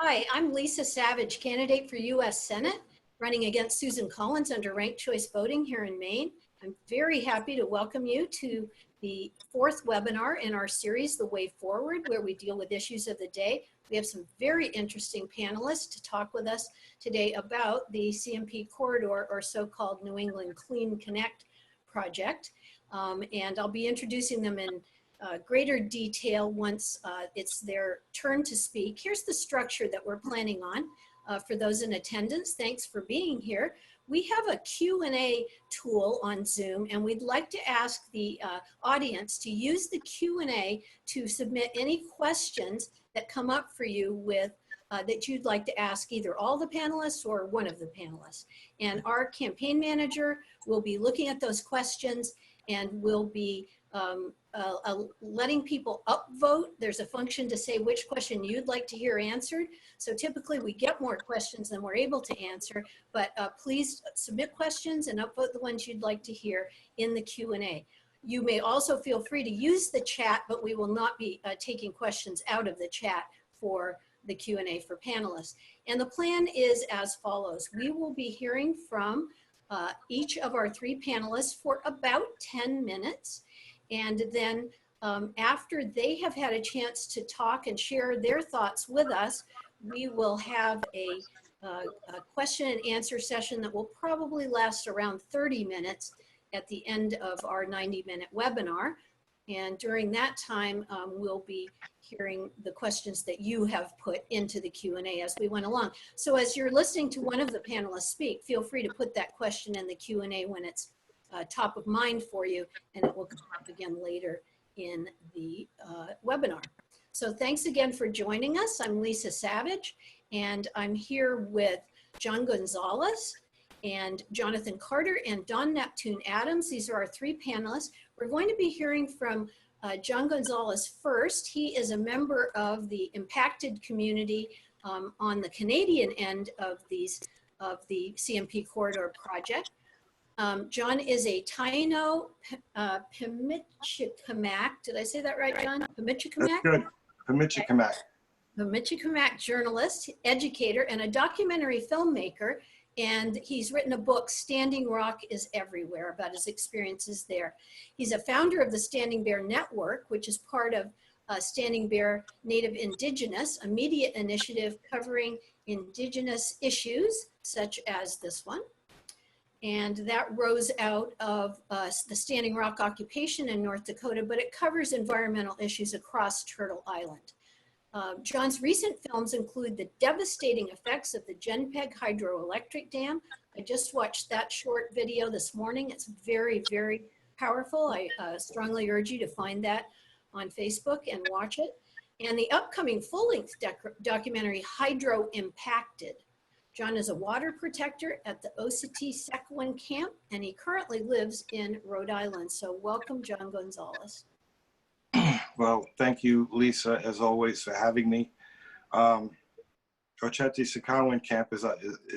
Hi, I'm Lisa Savage, candidate for U.S. Senate, running against Susan Collins under ranked choice voting here in Maine. I'm very happy to welcome you to the fourth webinar in our series, The Way Forward, where we deal with issues of the day. We have some very interesting panelists to talk with us today about the CMP Corridor, or so-called New England Clean Connect project. And I'll be introducing them in greater detail once it's their turn to speak. Here's the structure that we're planning on for those in attendance. Thanks for being here. We have a Q&A tool on Zoom, and we'd like to ask the audience to use the Q&A to submit any questions that come up for you with that you'd like to ask either all the panelists or one of the panelists. And our campaign manager will be looking at those questions and will be letting people upvote. There's a function to say which question you'd like to hear answered. So typically we get more questions than we're able to answer, but please submit questions and upvote the ones you'd like to hear in the Q&A. You may also feel free to use the chat, but we will not be taking questions out of the chat for the Q&A for panelists. And the plan is as follows. We will be hearing from each of our three panelists for about 10 minutes. And then after they have had a chance to talk and share their thoughts with us, we will have a question and answer session that will probably last around 30 minutes at the end of our 90-minute webinar. And during that time, we'll be hearing the questions that you have put into the Q&A as we went along. So as you're listening to one of the panelists speak, feel free to put that question in the Q&A when it's top of mind for you, and it will come up again later in the webinar. So thanks again for joining us. I'm Lisa Savage, and I'm here with John Gonzalez and Jonathan Carter and Dawn Neptune Adams. These are our three panelists. We're going to be hearing from John Gonzalez first. He is a member of the impacted community on the Canadian end of the CMP Corridor project. John is a Taino Pimicikamak. Did I say that right, John? Pimicikamak? That's good. Pimicikamak. Pimicikamak journalist, educator, and a documentary filmmaker. And he's written a book, Standing Rock is Everywhere, about his experiences there. He's a founder of the Standing Bear Network, which is part of Standing Bear Native Indigenous, a media initiative covering Indigenous issues, such as this one. And that rose out of the Standing Rock occupation in North Dakota, but it covers environmental issues across Turtle Island. John's recent films include the devastating effects of the Genpeg hydroelectric dam. I just watched that short video this morning. It's very, very powerful. I strongly urge you to find that on Facebook and watch it. And the upcoming full-length documentary, Hydro Impacted. John is a water protector at the Oceti-Sequin camp, and he currently lives in Rhode Island. So welcome, John Gonzalez. Well, thank you, Lisa, as always, for having me. Oceti-Sequin camp is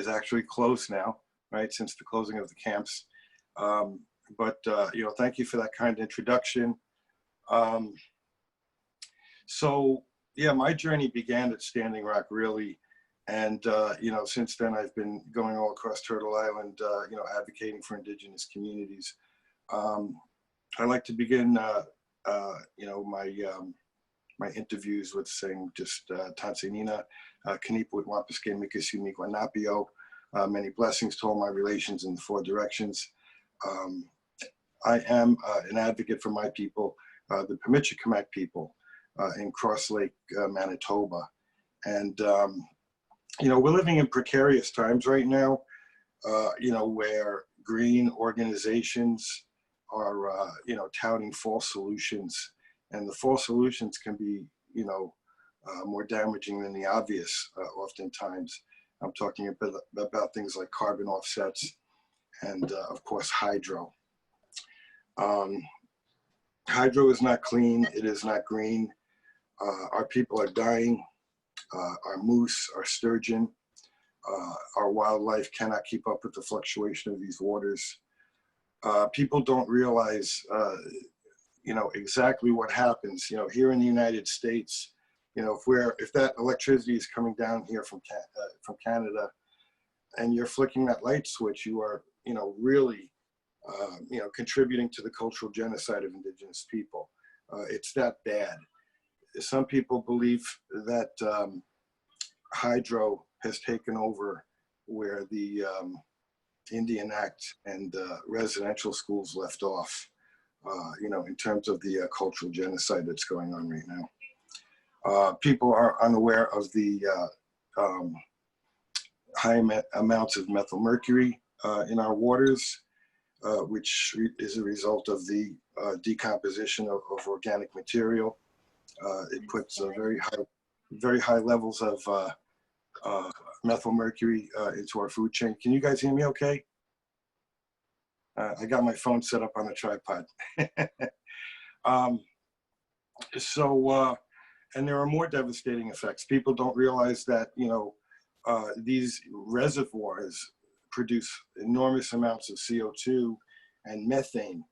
actually closed now, right, since the closing of the camps. You know, thank you for that kind introduction. So, yeah, my journey began at Standing Rock, really. And, you know, since then, I've been going all across Turtle Island, you know, advocating for Indigenous communities. I like to begin you know, my interviews with saying just Tansanina, Kaniput, Wapaske, Mikasumi, Guanapio, many blessings to all my relations in the four directions. I am an advocate for my people, the Pimicikamak people in Cross Lake, Manitoba. And, you know, we're living in precarious times right now, you know, where green organizations are, you know, touting false solutions, and the false solutions can be, you know, more damaging than the obvious oftentimes. I'm talking about things like carbon offsets and, of course, hydro. Hydro is not clean. It is not green. Our people are dying. Our moose, our sturgeon, our wildlife cannot keep up with the fluctuation of these waters. People don't realize, you know, exactly what happens. You know, here in the United States, if that electricity is coming down here from Canada, and you're flicking that light switch, you are, really, contributing to the cultural genocide of Indigenous people. It's that bad. Some people believe that hydro has taken over where the Indian Act and residential schools left off, in terms of the cultural genocide that's going on right now. People are unaware of the high amounts of methylmercury in our waters, which is a result of the decomposition of organic material. It puts very high levels of methylmercury into our food chain. Can you guys hear me okay? I got my phone set up on a tripod. And there are more devastating effects. People don't realize that, these reservoirs produce enormous amounts of CO2 and methane,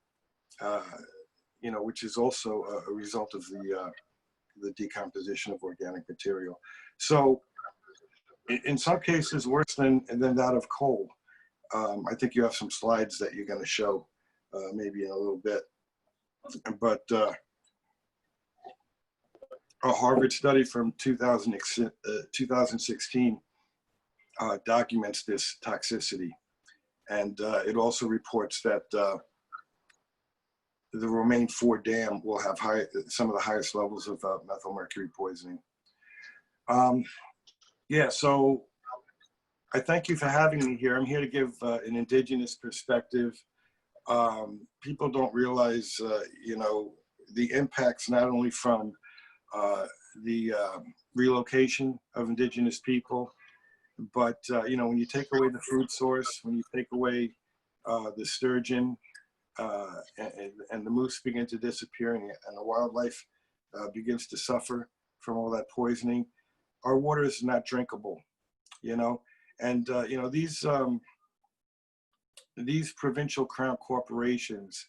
which is also a result of the decomposition of organic material. So in some cases, worse than that of coal. I think you have some slides that you're going to show maybe in a little bit. But a Harvard study from 2016 documents this toxicity. And it also reports that the Romaine 4 dam will have some of the highest levels of methylmercury poisoning. So I thank you for having me here. I'm here to give an Indigenous perspective. People don't realize, the impacts not only from the relocation of Indigenous people, but when you take away the food source, when you take away the sturgeon and the moose begin to disappear, and the wildlife begins to suffer from all that poisoning, our water is not drinkable, and these provincial crown corporations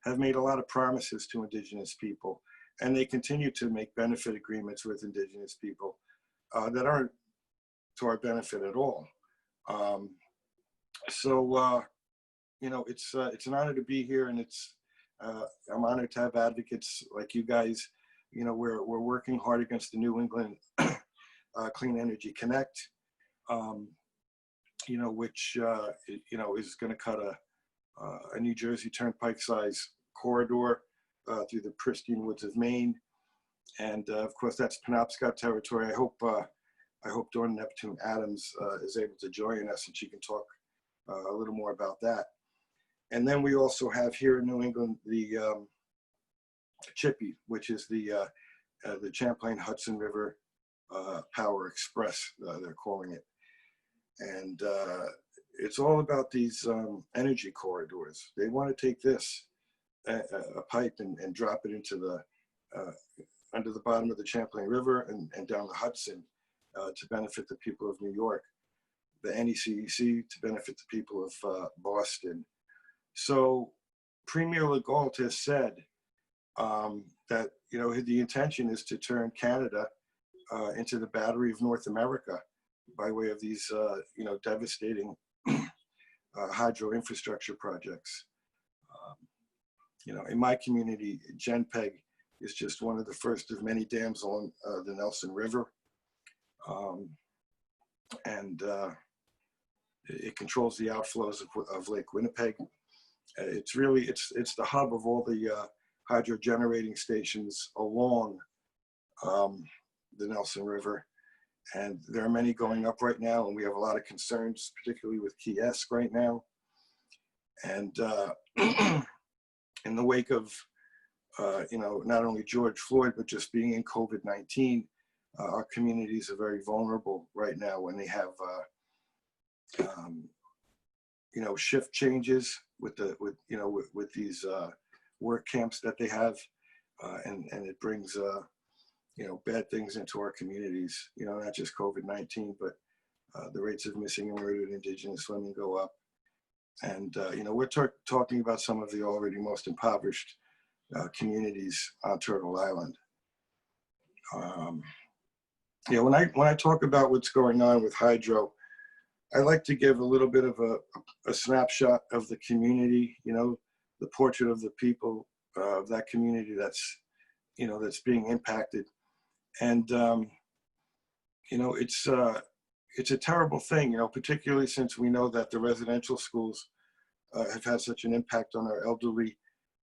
have made a lot of promises to Indigenous people, and they continue to make benefit agreements with Indigenous people that aren't to our benefit at all. It's an honor to be here, and I'm honored to have advocates like you guys. We're working hard against the New England Clean Energy Connect, which is going to cut a New Jersey Turnpike size corridor through the pristine woods of Maine, and of course that's Penobscot territory. I hope Dawn Neptune Adams is able to join us, and she can talk a little more about that. And then we also have here in New England the CHIPPY, which is the Champlain Hudson River Power Express, they're calling it. And it's all about these energy corridors. They want to take this, a pipe, and drop it into under the bottom of the Champlain River and down the Hudson to benefit the people of New York, the NECEC to benefit the people of Boston. So Premier Legault has said that the intention is to turn Canada into the battery of North America by way of these devastating hydro infrastructure projects. In my community, Genpeg is just one of the first of many dams along the Nelson River, and it controls the outflows of Lake Winnipeg. It's the hub of all the hydro generating stations along the Nelson River, and there are many going up right now, and we have a lot of concerns, particularly with Key Esk right now. And in the wake of not only George Floyd, but just being in COVID-19, our communities are very vulnerable right now when they have shift changes with these work camps that they have, and it brings bad things into our communities. Not just COVID-19, but the rates of missing and murdered Indigenous women go up, and we're talking about some of the already most impoverished communities on Turtle Island. Yeah, when I talk about what's going on with hydro, I like to give a little bit of a snapshot of the community, you know, the portrait of the people of that community that's, you know, that's being impacted. And, you know, it's a terrible thing, you know, particularly since we know that the residential schools have had such an impact on our elderly,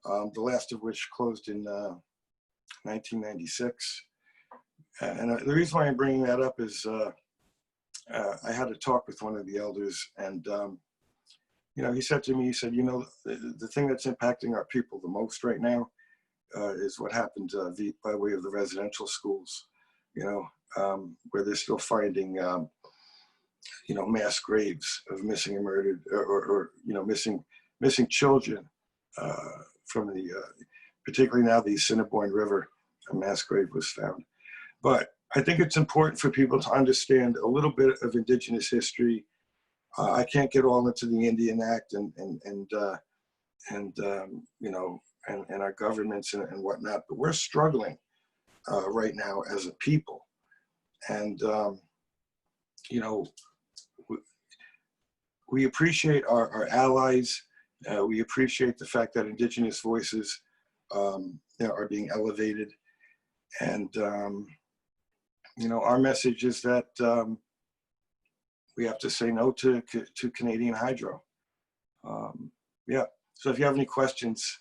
the last of which closed in 1996. And the reason why I'm bringing that up is I had a talk with one of the elders, and you know, he said to me, he said, you know, the thing that's impacting our people the most right now is what happened by way of the residential schools, you know, where they're still finding, you know, mass graves of missing and murdered, or you know, missing children from the, particularly now the Assiniboine River, a mass grave was found. But I think it's important for people to understand a little bit of Indigenous history. I can't get all into the Indian Act and you know, and our governments and whatnot, but we're struggling right now as a people. And you know, we appreciate our allies. We appreciate the fact that Indigenous voices you know, are being elevated. And you know, our message is that we have to say no to Canadian hydro. Yeah, so if you have any questions,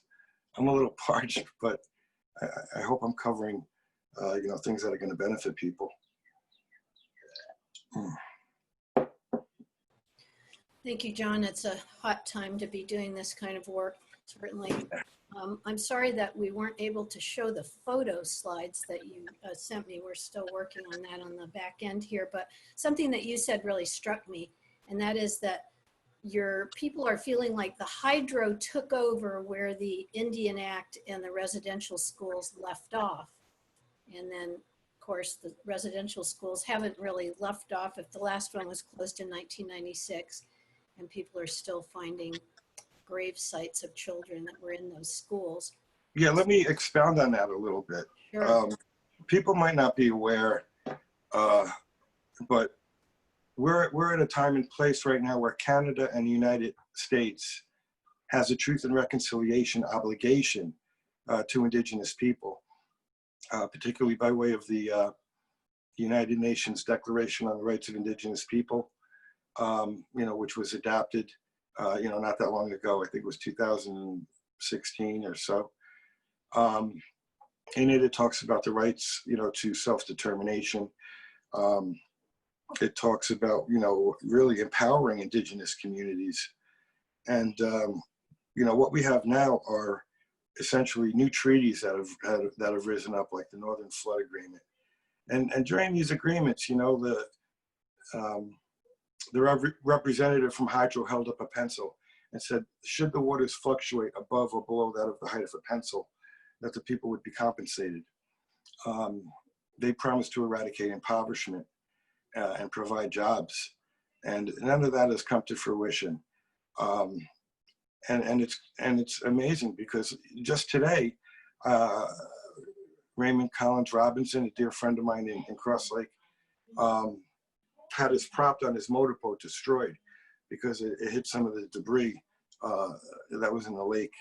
I'm a little parched, but I hope I'm covering, you know, things that are going to benefit people. Thank you, John. It's a hot time to be doing this kind of work, certainly. I'm sorry that we weren't able to show the photo slides that you sent me. We're still working on that on the back end here, but something that you said really struck me, and that is that your people are feeling like the hydro took over where the Indian Act and the residential schools left off. And then, of course, the residential schools haven't really left off if the last one was closed in 1996, and people are still finding grave sites of children that were in those schools. Yeah, let me expound on that a little bit. Sure. People might not be aware, but we're at a time and place right now where Canada and the United States has a truth and reconciliation obligation to Indigenous people, particularly by way of the United Nations Declaration on the Rights of Indigenous People, you know, which was adopted, you know, not that long ago. I think it was 2016 or so. In it, it talks about the rights, you know, to self-determination. It talks about, you know, really empowering Indigenous communities. And, you know, what we have now are essentially new treaties that have risen up, like the Northern Flood Agreement. And during these agreements, you know, the representative from Hydro held up a pencil and said, should the waters fluctuate above or below that of the height of a pencil, that the people would be compensated. They promised to eradicate impoverishment and provide jobs. And none of that has come to fruition. And it's amazing because just today, Raymond Collins Robinson, a dear friend of mine in Cross Lake, had his prop on his motorboat destroyed because it hit some of the debris that was in the lake.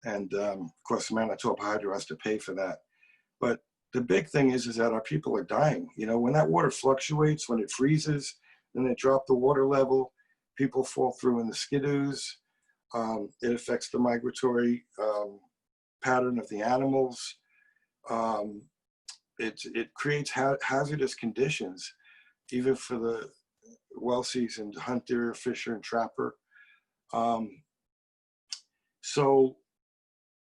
And of course, Manitoba Hydro has to pay for that. But the big thing is that our people are dying. You know, when that water fluctuates, when it freezes, then they drop the water level, people fall through in the skidoos. It affects the migratory pattern of the animals. It creates hazardous conditions, even for the well-seasoned hunter, fisher, and trapper. So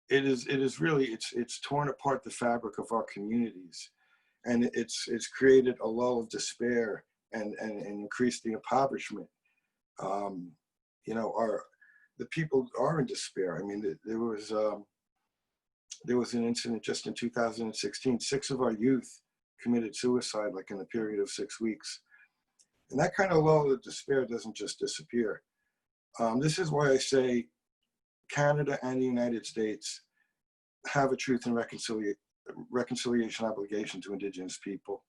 it is really, it's torn apart the fabric of our communities, and it's created a lull of despair and increased the impoverishment. You know, the people are in despair. I mean, there was an incident just in 2016. 6 of our youth committed suicide, like in a period of 6 weeks. And that kind of lull of despair doesn't just disappear. This is why I say Canada and the United States have a truth and reconciliation obligation to Indigenous people.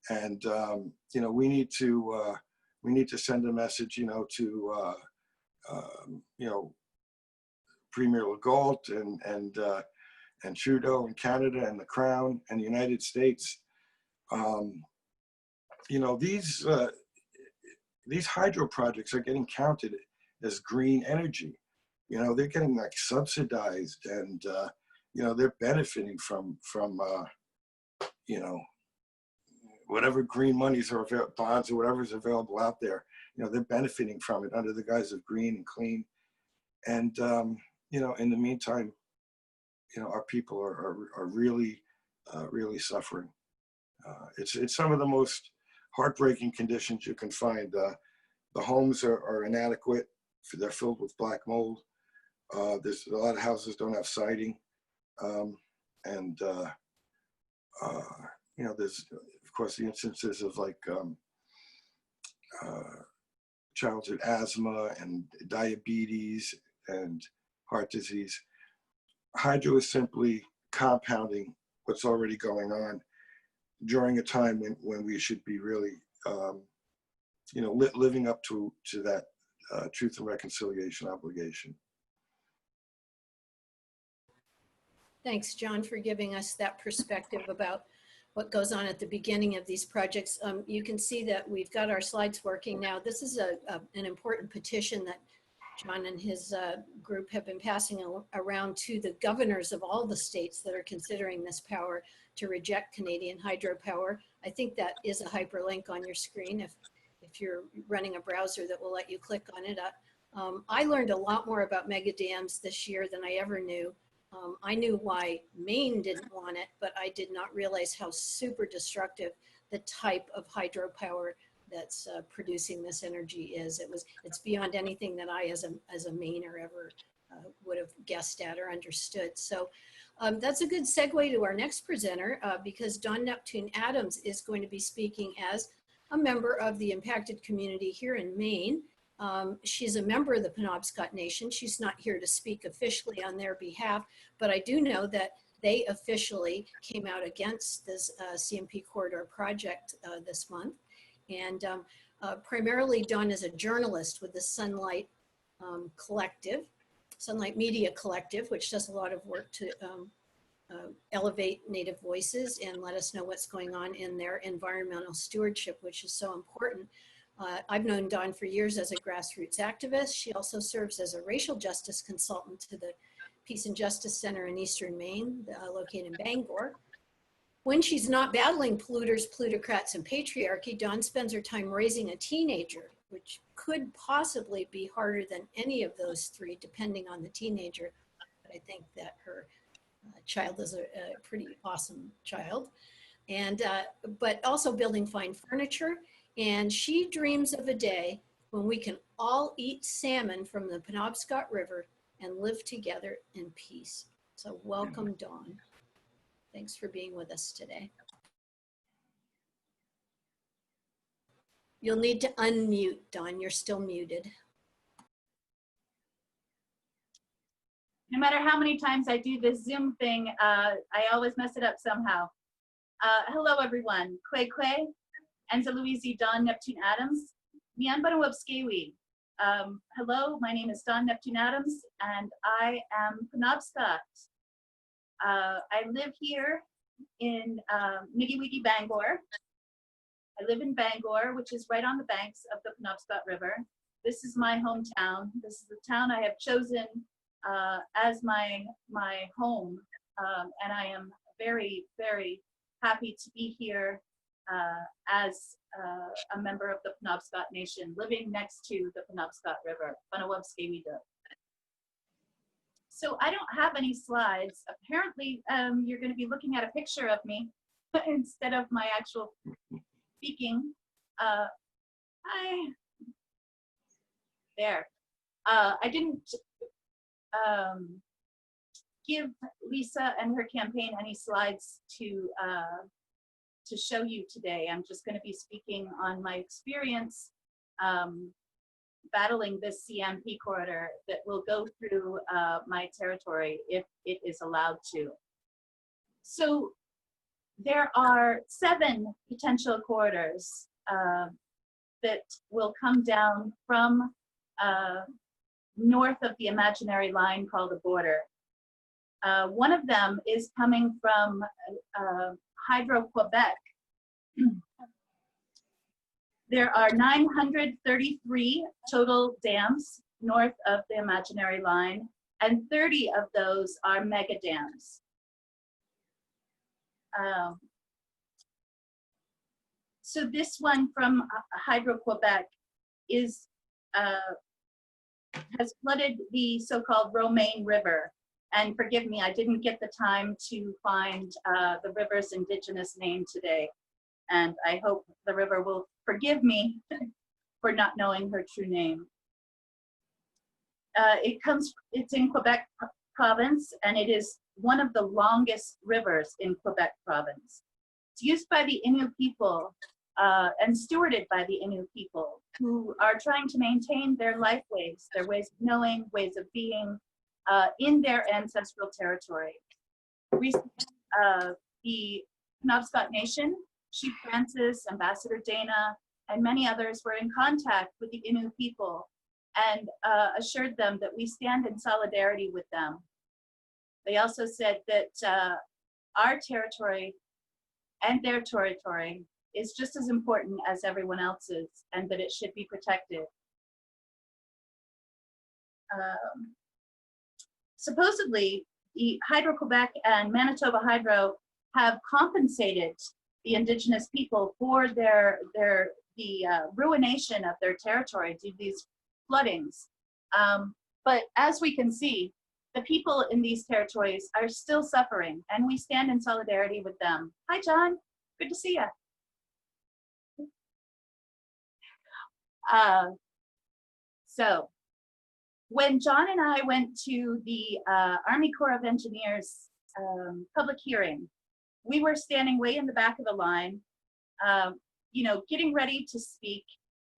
And you know, we need to send a message, you know, to you know, Premier Legault and Trudeau in Canada and the Crown and the United States. You know, these hydro projects are getting counted as green energy. You know, they're getting like subsidized, and you know, they're benefiting from you know, whatever green monies or bonds or whatever is available out there. You know, they're benefiting from it under the guise of green and clean. And you know, in the meantime, you know, our people are really really suffering. It's some of the most heartbreaking conditions you can find. The homes are inadequate. They're filled with black mold. There's a lot of houses don't have siding. And you know, there's of course the instances of like childhood asthma and diabetes and heart disease. Hydro is simply compounding what's already going on during a time when we should be really, you know, living up to that truth and reconciliation obligation. Thanks, John, for giving us that perspective about what goes on at the beginning of these projects. You can see that we've got our slides working now. This is an important petition that John and his group have been passing around to the governors of all the states that are considering this power to reject Canadian hydropower. I think that is a hyperlink on your screen if you're running a browser that will let you click on it. I learned a lot more about mega dams this year than I ever knew. I knew why Maine didn't want it, but I did not realize how super destructive the type of hydropower that's producing this energy is. It's beyond anything that I, as a Mainer, ever would have guessed at or understood. So that's a good segue to our next presenter, because Dawn Neptune Adams is going to be speaking as a member of the impacted community here in Maine. She's a member of the Penobscot Nation. She's not here to speak officially on their behalf, but I do know that they officially came out against this CMP Corridor project this month. And primarily Dawn is a journalist with the Sunlight Sunlight Media Collective, which does a lot of work to elevate Native voices and let us know what's going on in their environmental stewardship, which is so important. I've known Dawn for years as a grassroots activist. She also serves as a racial justice consultant to the Peace and Justice Center in Eastern Maine, located in Bangor. When she's not battling polluters, plutocrats, and patriarchy, Dawn spends her time raising a teenager, which could possibly be harder than any of those three, depending on the teenager. But I think that her child is a pretty awesome child. And, but also building fine furniture. And she dreams of a day when we can all eat salmon from the Penobscot River and live together in peace. So welcome, Dawn. Thanks for being with us today. You'll need to unmute, Dawn. You're still muted. No matter how many times I do this Zoom thing, I always mess it up somehow. Hello, everyone. Kwe Kwe, Enza Louisi, Dawn Neptune Adams, Mian Banawabskewi. Hello, my name is Dawn Neptune Adams, and I am Penobscot. I live here in Niggiwigi, Bangor. I live in Bangor, which is right on the banks of the Penobscot River. This is my hometown. This is the town I have chosen as my home, and I am very, very happy to be here as a member of the Penobscot Nation, living next to the Penobscot River. So I don't have any slides. Apparently, you're going to be looking at a picture of me instead of my actual speaking. I didn't give Lisa and her campaign any slides to show you today. I'm just going to be speaking on my experience battling this CMP corridor that will go through my territory if it is allowed to. So there are 7 potential corridors that will come down from north of the imaginary line called the border. One of them is coming from Hydro-Quebec. There are 933 total dams north of the imaginary line, and 30 of those are mega dams. So this one from Hydro-Quebec is has flooded the so-called Romaine River. And forgive me, I didn't get the time to find the river's indigenous name today. And I hope the river will forgive me for not knowing her true name. It's in Quebec province, and it is one of the longest rivers in Quebec province. It's used by the Innu people and stewarded by the Innu people, who are trying to maintain their life ways, their ways of knowing, ways of being in their ancestral territory. Recently, the Penobscot Nation, Chief Francis, Ambassador Dana, and many others were in contact with the Innu people and assured them that we stand in solidarity with them. They also said that our territory and their territory is just as important as everyone else's, and that it should be protected. Supposedly, the Hydro-Quebec and Manitoba Hydro have compensated the Indigenous people for the ruination of their territory due to these floodings. But as we can see, the people in these territories are still suffering, and we stand in solidarity with them. Hi, John. Good to see you. So when John and I went to the Army Corps of Engineers public hearing, we were standing way in the back of the line, you know, getting ready to speak,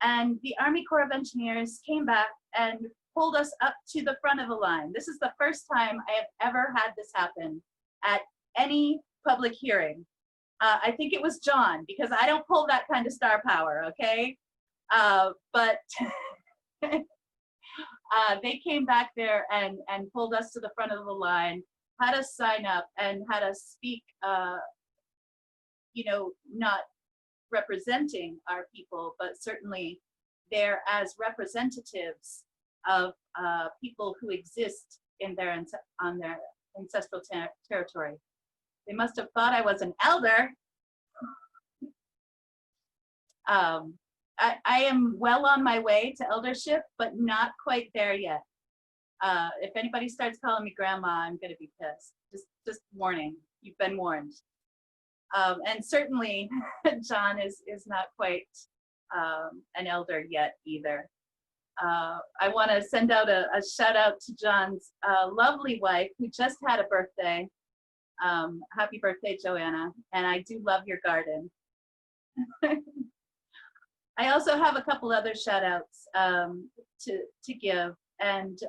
and the Army Corps of Engineers came back and pulled us up to the front of the line. This is the first time I have ever had this happen at any public hearing. I think it was John, because I don't pull that kind of star power, okay? But they came back there and pulled us to the front of the line, had us sign up, and had us speak, you know, not representing our people, but certainly there as representatives of people who exist in on their ancestral territory. They must have thought I was an elder. I am well on my way to eldership, but not quite there yet. If anybody starts calling me grandma, I'm gonna be pissed. Just warning, you've been warned. And certainly John is not quite an elder yet either. I wanna send out a shout out to John's lovely wife who just had a birthday. Happy birthday, Joanna, and I do love your garden. I also have a couple other shout outs to give, and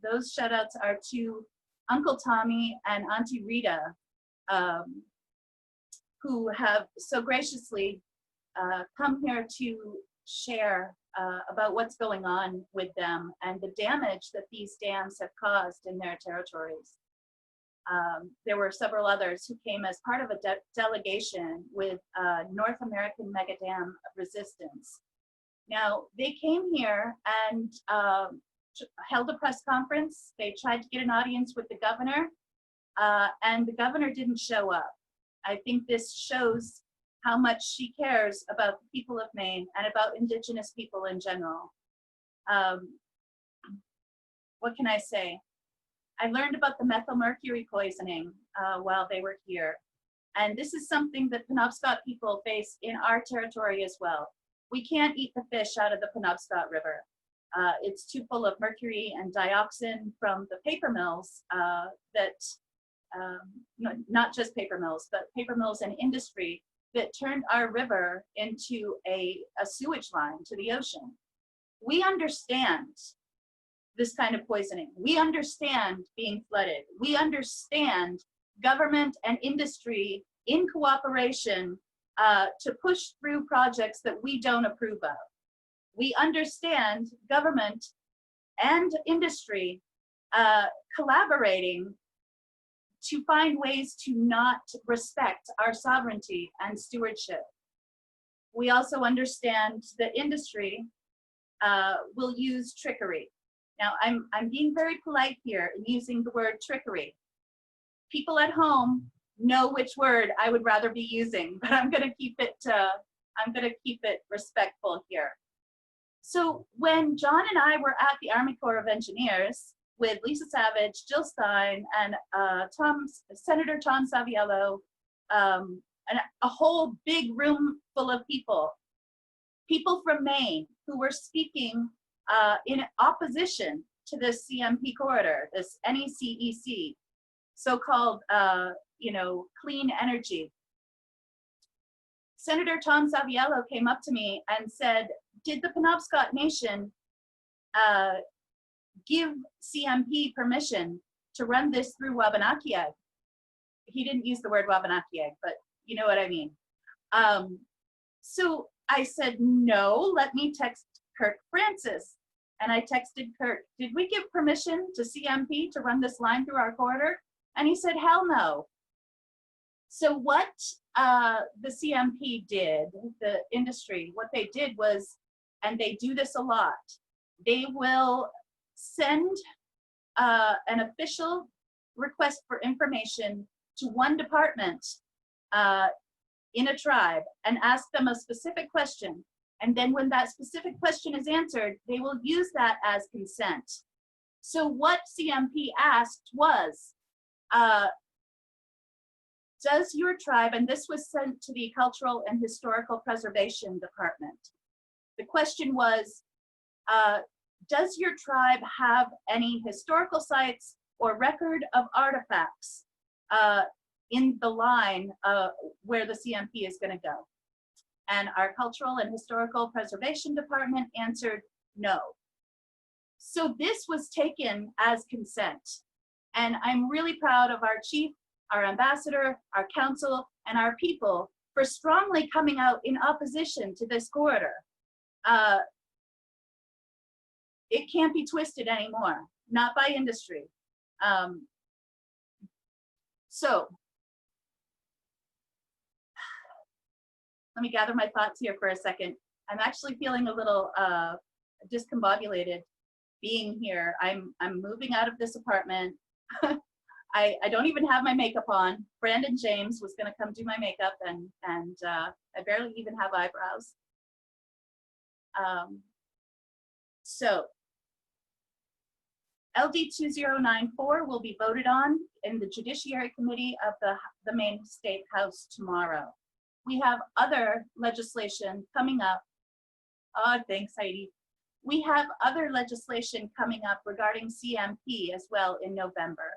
those shout outs are to Uncle Tommy and Auntie Rita, who have so graciously come here to share about what's going on with them and the damage that these dams have caused in their territories. There were several others who came as part of a delegation with North American Mega Dam Resistance. Now, they came here and held a press conference. They tried to get an audience with the governor, and the governor didn't show up. I think this shows how much she cares about the people of Maine and about Indigenous people in general. What can I say? I learned about the methylmercury poisoning while they were here. And this is something that Penobscot people face in our territory as well. We can't eat the fish out of the Penobscot River. It's too full of mercury and dioxin from the paper mills not just paper mills, but paper mills and industry that turned our river into a sewage line to the ocean. We understand this kind of poisoning. We understand being flooded. We understand government and industry in cooperation to push through projects that we don't approve of. We understand government and industry collaborating to find ways to not respect our sovereignty and stewardship. We also understand that industry will use trickery. Now, I'm being very polite here in using the word trickery. People at home know which word I would rather be using, but I'm going to keep it respectful here. So when John and I were at the Army Corps of Engineers with Lisa Savage, Jill Stein, and Senator Tom Saviello, and a whole big room full of people from Maine who were speaking in opposition to this CMP corridor, this NECEC, so-called, clean energy. Senator Tom Saviello came up to me and said, did the Penobscot Nation give CMP permission to run this through Wabanakiyag? He didn't use the word Wabanakiyag, but you know what I mean. So I said, no, let me text Kirk Francis. And I texted Kirk, did we give permission to CMP to run this line through our corridor? And he said, hell no. So what the CMP did, the industry, what they did was, and they do this a lot, they will send an official request for information to one department in a tribe and ask them a specific question. And then when that specific question is answered, they will use that as consent. So what CMP asked was, does your tribe, and this was sent to the Cultural and Historical Preservation Department. The question was, does your tribe have any historical sites or record of artifacts in the line where the CMP is going to go? And our Cultural and Historical Preservation Department answered no. So this was taken as consent. And I'm really proud of our chief, our ambassador, our council, and our people for strongly coming out in opposition to this corridor. It can't be twisted anymore, not by industry. So let me gather my thoughts here for a second. I'm actually feeling a little discombobulated being here. I'm moving out of this apartment. I don't even have my makeup on. Brandon James was gonna come do my makeup and I barely even have eyebrows. So LD 2094 will be voted on in the Judiciary Committee of the Maine State House tomorrow. We have other legislation coming up. Oh, thanks, Heidi. We have other legislation coming up regarding CMP as well in November.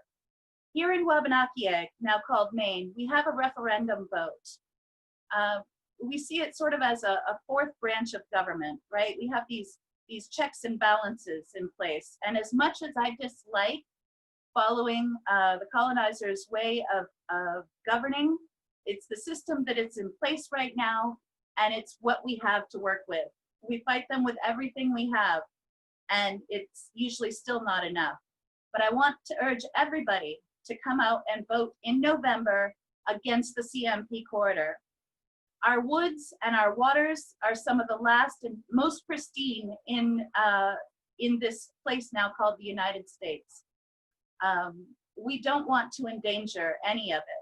Here in Wabanakiyag, now called Maine, we have a referendum vote. We see it sort of as a fourth branch of government, right? We have these checks and balances in place. And as much as I dislike following the colonizers' way of governing, it's the system that it's in place right now, and it's what we have to work with. We fight them with everything we have, and it's usually still not enough. But I want to urge everybody to come out and vote in November against the CMP corridor. Our woods and our waters are some of the last and most pristine in this place now called the United States. We don't want to endanger any of it.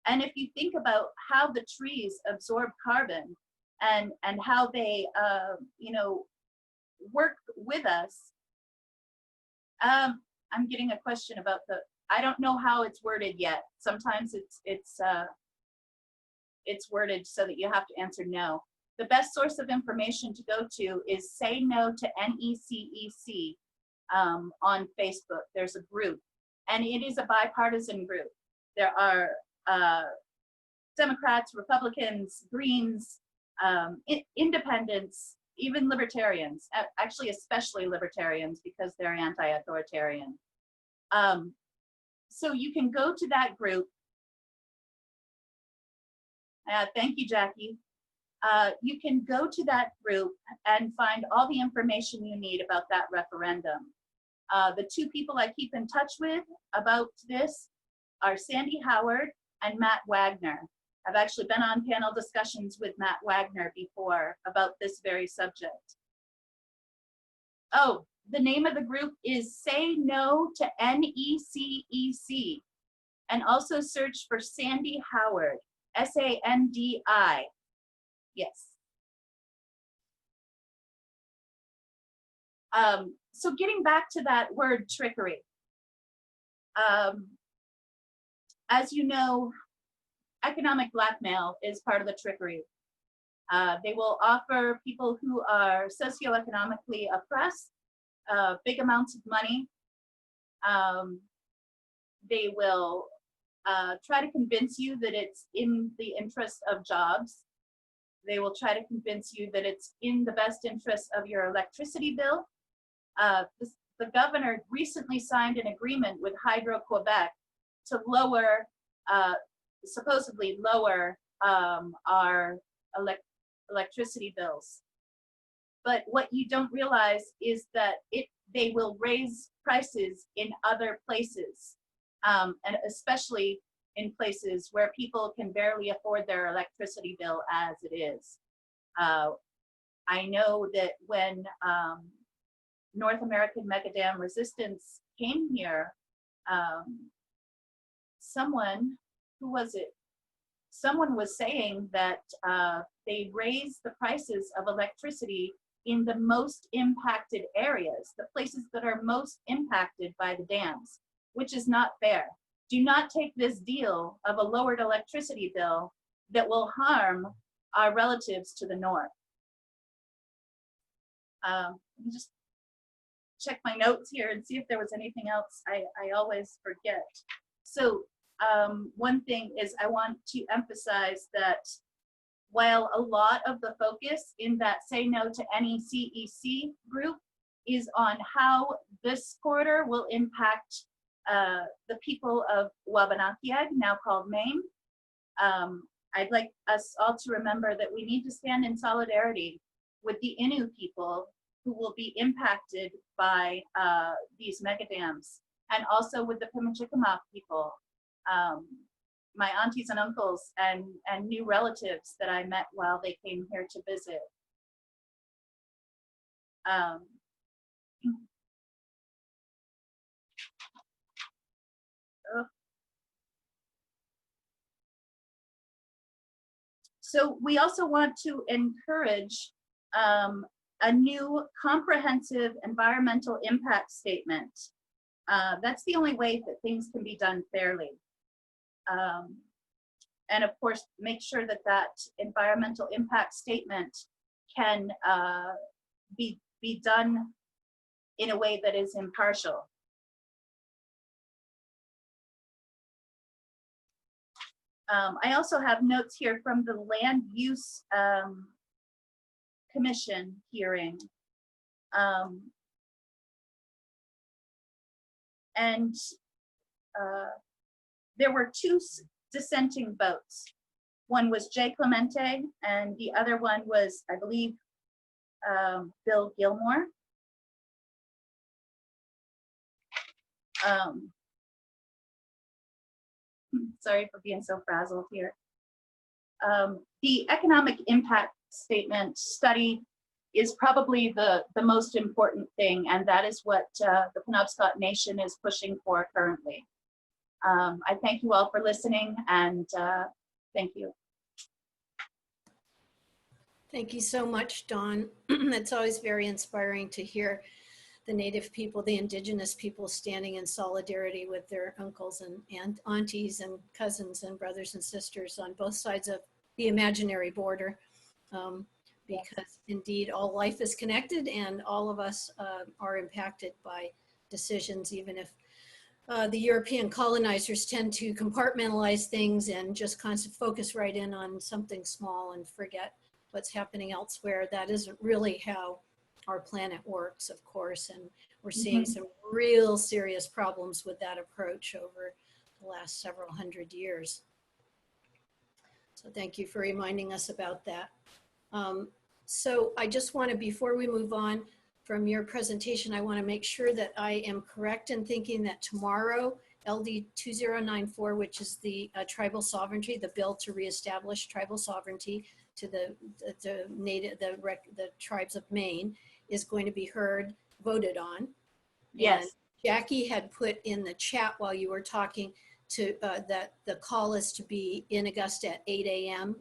And if you think about how the trees absorb carbon and how they, work with us, I'm getting a question about I don't know how it's worded yet. Sometimes it's worded so that you have to answer no. The best source of information to go to is Say No to NECEC on Facebook. There's a group, and it is a bipartisan group. There are Democrats, Republicans, Greens, independents, even libertarians, actually especially libertarians because they're anti-authoritarian. So you can go to that group Thank you, Jackie. You can go to that group and find all the information you need about that referendum. The two people I keep in touch with about this are Sandy Howard and Matt Wagner. I've actually been on panel discussions with Matt Wagner before about this very subject. Oh, the name of the group is Say No to NECEC, and also search for Sandy Howard, S-A-N-D-I. Yes. So getting back to that word trickery. As you know, economic blackmail is part of the trickery. They will offer people who are socioeconomically oppressed big amounts of money. They will try to convince you that it's in the interest of jobs. They will try to convince you that it's in the best interest of your electricity bill. The governor recently signed an agreement with Hydro-Quebec to lower, supposedly lower our electricity bills. But what you don't realize is that they will raise prices in other places, and especially in places where people can barely afford their electricity bill as it is. I know that when North American Megadam Resistance came here, someone, who was it? Someone was saying that they raised the prices of electricity in the most impacted areas, the places that are most impacted by the dams, which is not fair. Do not take this deal of a lowered electricity bill that will harm our relatives to the north. Let me just check my notes here and see if there was anything else I always forget. So one thing is I want to emphasize that while a lot of the focus in that Say No to NECEC group is on how this corridor will impact the people of Wabanakiyag, now called Maine, I'd like us all to remember that we need to stand in solidarity with the Innu people who will be impacted by these megadams, and also with the Pimicikamak people, my aunties and uncles and new relatives that I met while they came here to visit. So we also want to encourage a new comprehensive environmental impact statement. That's the only way that things can be done fairly. And of course, make sure that that environmental impact statement can be done in a way that is impartial. I also have notes here from the Land Use Commission hearing. There were two dissenting votes. One was Jay Clemente, and the other one was, I believe, Bill Gilmore. Sorry for being so frazzled here. The economic impact statement study is probably the most important thing, and that is what the Penobscot Nation is pushing for currently. I thank you all for listening, and thank you. Thank you so much, Dawn. It's always very inspiring to hear the Native people, the Indigenous people standing in solidarity with their uncles and aunties and cousins and brothers and sisters on both sides of the imaginary border. Because indeed all life is connected and all of us are impacted by decisions, even if the European colonizers tend to compartmentalize things and just focus right in on something small and forget what's happening elsewhere. That isn't really how our planet works, of course, and we're seeing some real serious problems with that approach over the last several hundred years. So thank you for reminding us about that. So I just want to, before we move on from your presentation, I want to make sure that I am correct in thinking that tomorrow, LD 2094, which is the tribal sovereignty, the bill to reestablish tribal sovereignty to the tribes of Maine, is going to be voted on. Yes. And Jackie had put in the chat while you were talking to that the call is to be in Augusta at 8 a.m.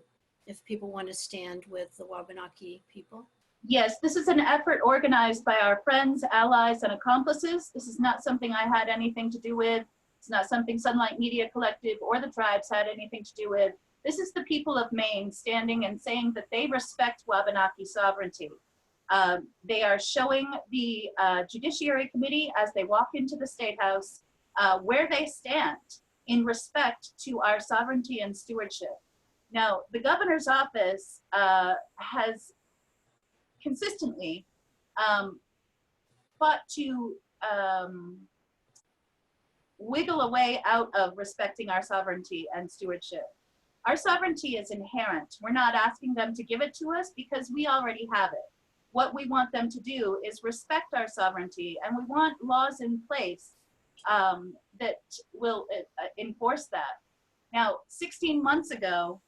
if people want to stand with the Wabanaki people. Yes, this is an effort organized by our friends, allies, and accomplices. This is not something I had anything to do with. It's not something Sunlight Media Collective or the tribes had anything to do with. This is the people of Maine standing and saying that they respect Wabanaki sovereignty. They are showing the Judiciary Committee as they walk into the State House where they stand in respect to our sovereignty and stewardship. Now, the governor's office has consistently fought to wiggle a way out of respecting our sovereignty and stewardship. Our sovereignty is inherent. We're not asking them to give it to us because we already have it. What we want them to do is respect our sovereignty, and we want laws in place that will enforce that. Now, 16 months ago,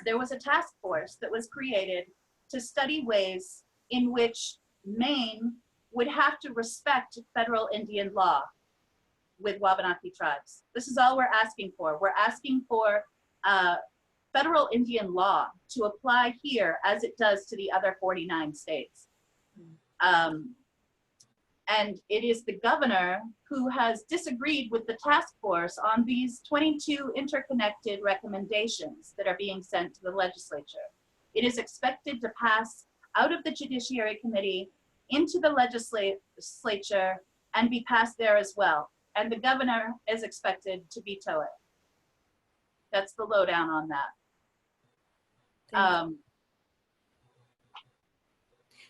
there was a task force that was created to study ways in which Maine would have to respect federal Indian law with Wabanaki tribes. This is all we're asking for. We're asking for federal Indian law to apply here as it does to the other 49 states. And it is the governor who has disagreed with the task force on these 22 interconnected recommendations that are being sent to the legislature. It is expected to pass out of the Judiciary Committee into the legislature and be passed there as well. And the governor is expected to veto it. That's the lowdown on that.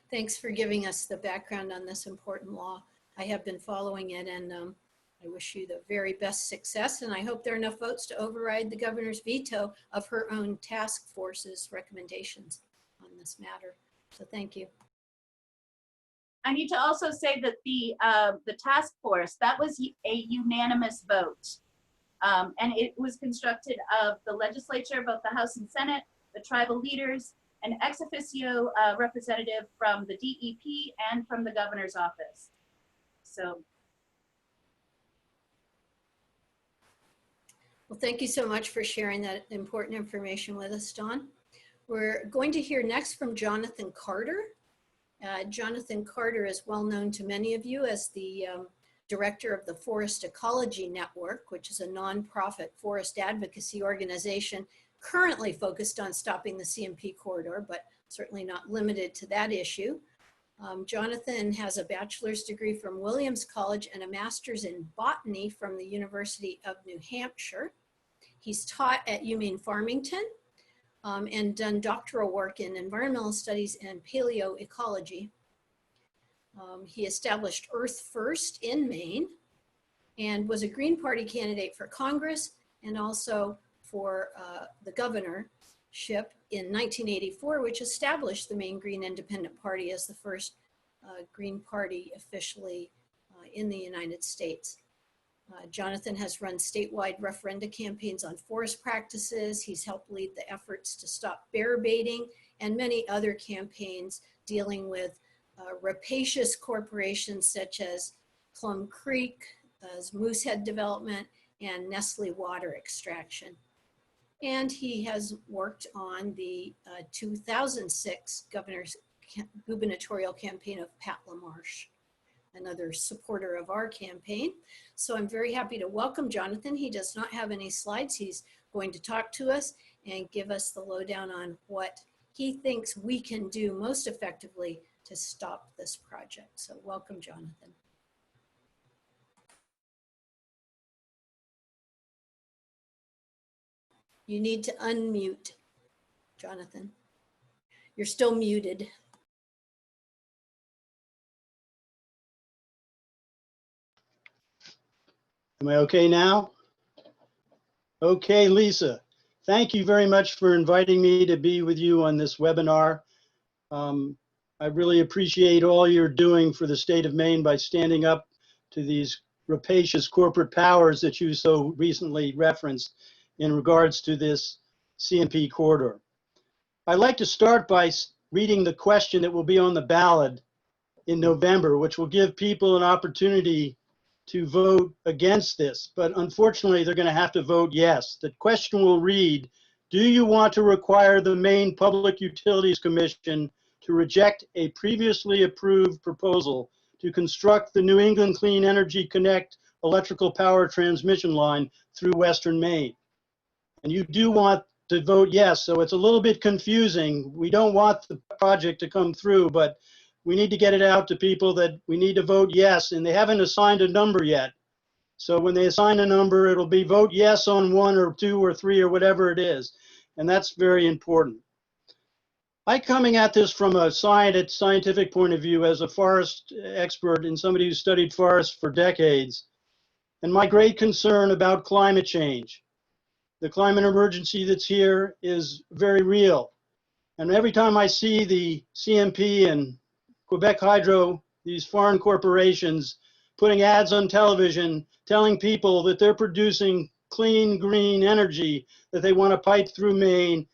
Thanks for giving us the background on this important law. I have been following it, and I wish you the very best success, and I hope there are enough votes to override the governor's veto of her own task force's recommendations on this matter. So thank you. I need to also say that the task force, that was a unanimous vote. And it was constructed of the legislature, both the House and Senate, the tribal leaders, an ex officio representative from the DEP and from the governor's office. So. Well, thank you so much for sharing that important information with us, Dawn. We're going to hear next from Jonathan Carter. Jonathan Carter is well known to many of you as the director of the Forest Ecology Network, which is a nonprofit forest advocacy organization currently focused on stopping the CMP Corridor, but certainly not limited to that issue. Jonathan has a bachelor's degree from Williams College and a master's in botany from the University of New Hampshire. He's taught at UMaine Farmington and done doctoral work in environmental studies and paleoecology. He established Earth First in Maine and was a Green Party candidate for Congress and also for the governorship in 1984, which established the Maine Green Independent Party as the first Green Party officially in the United States. Jonathan has run statewide referenda campaigns on forest practices. He's helped lead the efforts to stop bear baiting and many other campaigns dealing with rapacious corporations such as Plum Creek, Moosehead Development, and Nestle Water Extraction. And he has worked on the 2006 gubernatorial campaign of Pat LaMarche, another supporter of our campaign. So I'm very happy to welcome Jonathan. He does not have any slides. He's going to talk to us and give us the lowdown on what he thinks we can do most effectively to stop this project. So welcome, Jonathan. You need to unmute, Jonathan. You're still muted. Am I okay now? Okay, Lisa. Thank you very much for inviting me to be with you on this webinar. I really appreciate all you're doing for the state of Maine by standing up to these rapacious corporate powers that you so recently referenced in regards to this CMP corridor. I'd like to start by reading the question that will be on the ballot in November, which will give people an opportunity to vote against this, but unfortunately they're going to have to vote yes. The question will read, do you want to require the Maine Public Utilities Commission to reject a previously approved proposal to construct the New England Clean Energy Connect electrical power transmission line through Western Maine? And you do want to vote yes, so it's a little bit confusing. We don't want the project to come through, but we need to get it out to people that we need to vote yes, and they haven't assigned a number yet. So when they assign a number, it'll be vote yes on 1 or 2 or 3 or whatever it is. And that's very important. I'm coming at this from a scientific point of view as a forest expert and somebody who studied forests for decades. And my great concern about climate change. The climate emergency that's here is very real. And every time I see the CMP and Quebec Hydro, these foreign corporations, putting ads on television, telling people that they're producing clean, green energy that they want to pipe through Maine,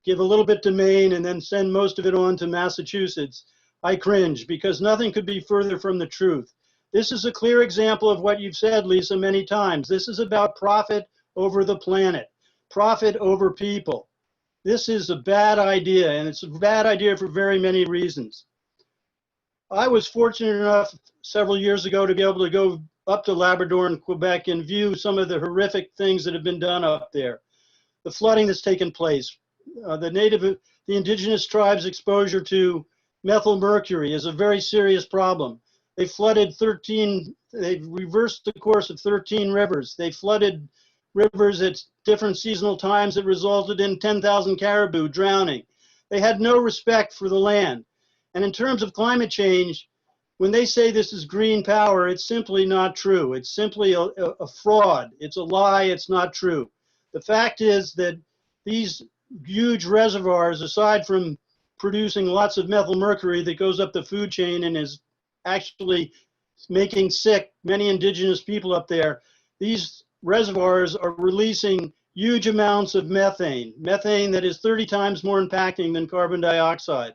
give a little bit to Maine, and then send most of it on to Massachusetts, I cringe, because nothing could be further from the truth. This is a clear example of what you've said, Lisa, many times. This is about profit over the planet, profit over people. This is a bad idea, and it's a bad idea for very many reasons. I was fortunate enough several years ago to be able to go up to Labrador and Quebec and view some of the horrific things that have been done up there. The flooding that's taken place, the indigenous tribes' exposure to methyl mercury is a very serious problem. They flooded they've reversed the course of 13 rivers. They flooded rivers at different seasonal times that resulted in 10,000 caribou drowning. They had no respect for the land. And in terms of climate change, when they say this is green power, it's simply not true. It's simply a fraud. It's a lie. It's not true. The fact is that these huge reservoirs, aside from producing lots of methyl mercury that goes up the food chain and is actually making sick many indigenous people up there, these reservoirs are releasing huge amounts of methane that is 30 times more impacting than carbon dioxide.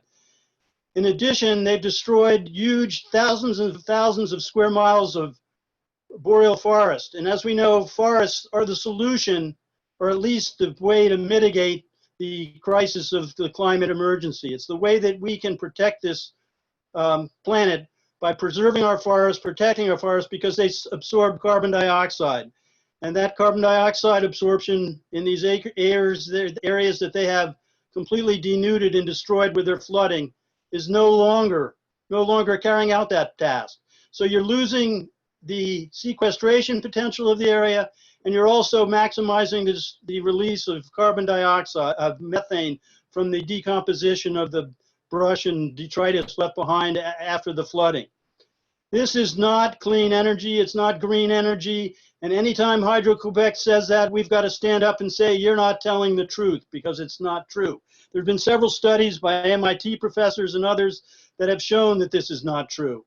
In addition, they've destroyed huge thousands of square miles of boreal forest. And as we know, forests are the solution, or at least the way to mitigate the crisis of the climate emergency. It's the way that we can protect this planet by preserving our forests, protecting our forests, because they absorb carbon dioxide. And that carbon dioxide absorption in these areas that they have completely denuded and destroyed with their flooding is no longer carrying out that task. So you're losing the sequestration potential of the area, and you're also maximizing the release of carbon dioxide, of methane, from the decomposition of the brush and detritus left behind after the flooding. This is not clean energy, it's not green energy, and anytime Hydro-Quebec says that, we've got to stand up and say, you're not telling the truth, because it's not true. There have been several studies by MIT professors and others that have shown that this is not true.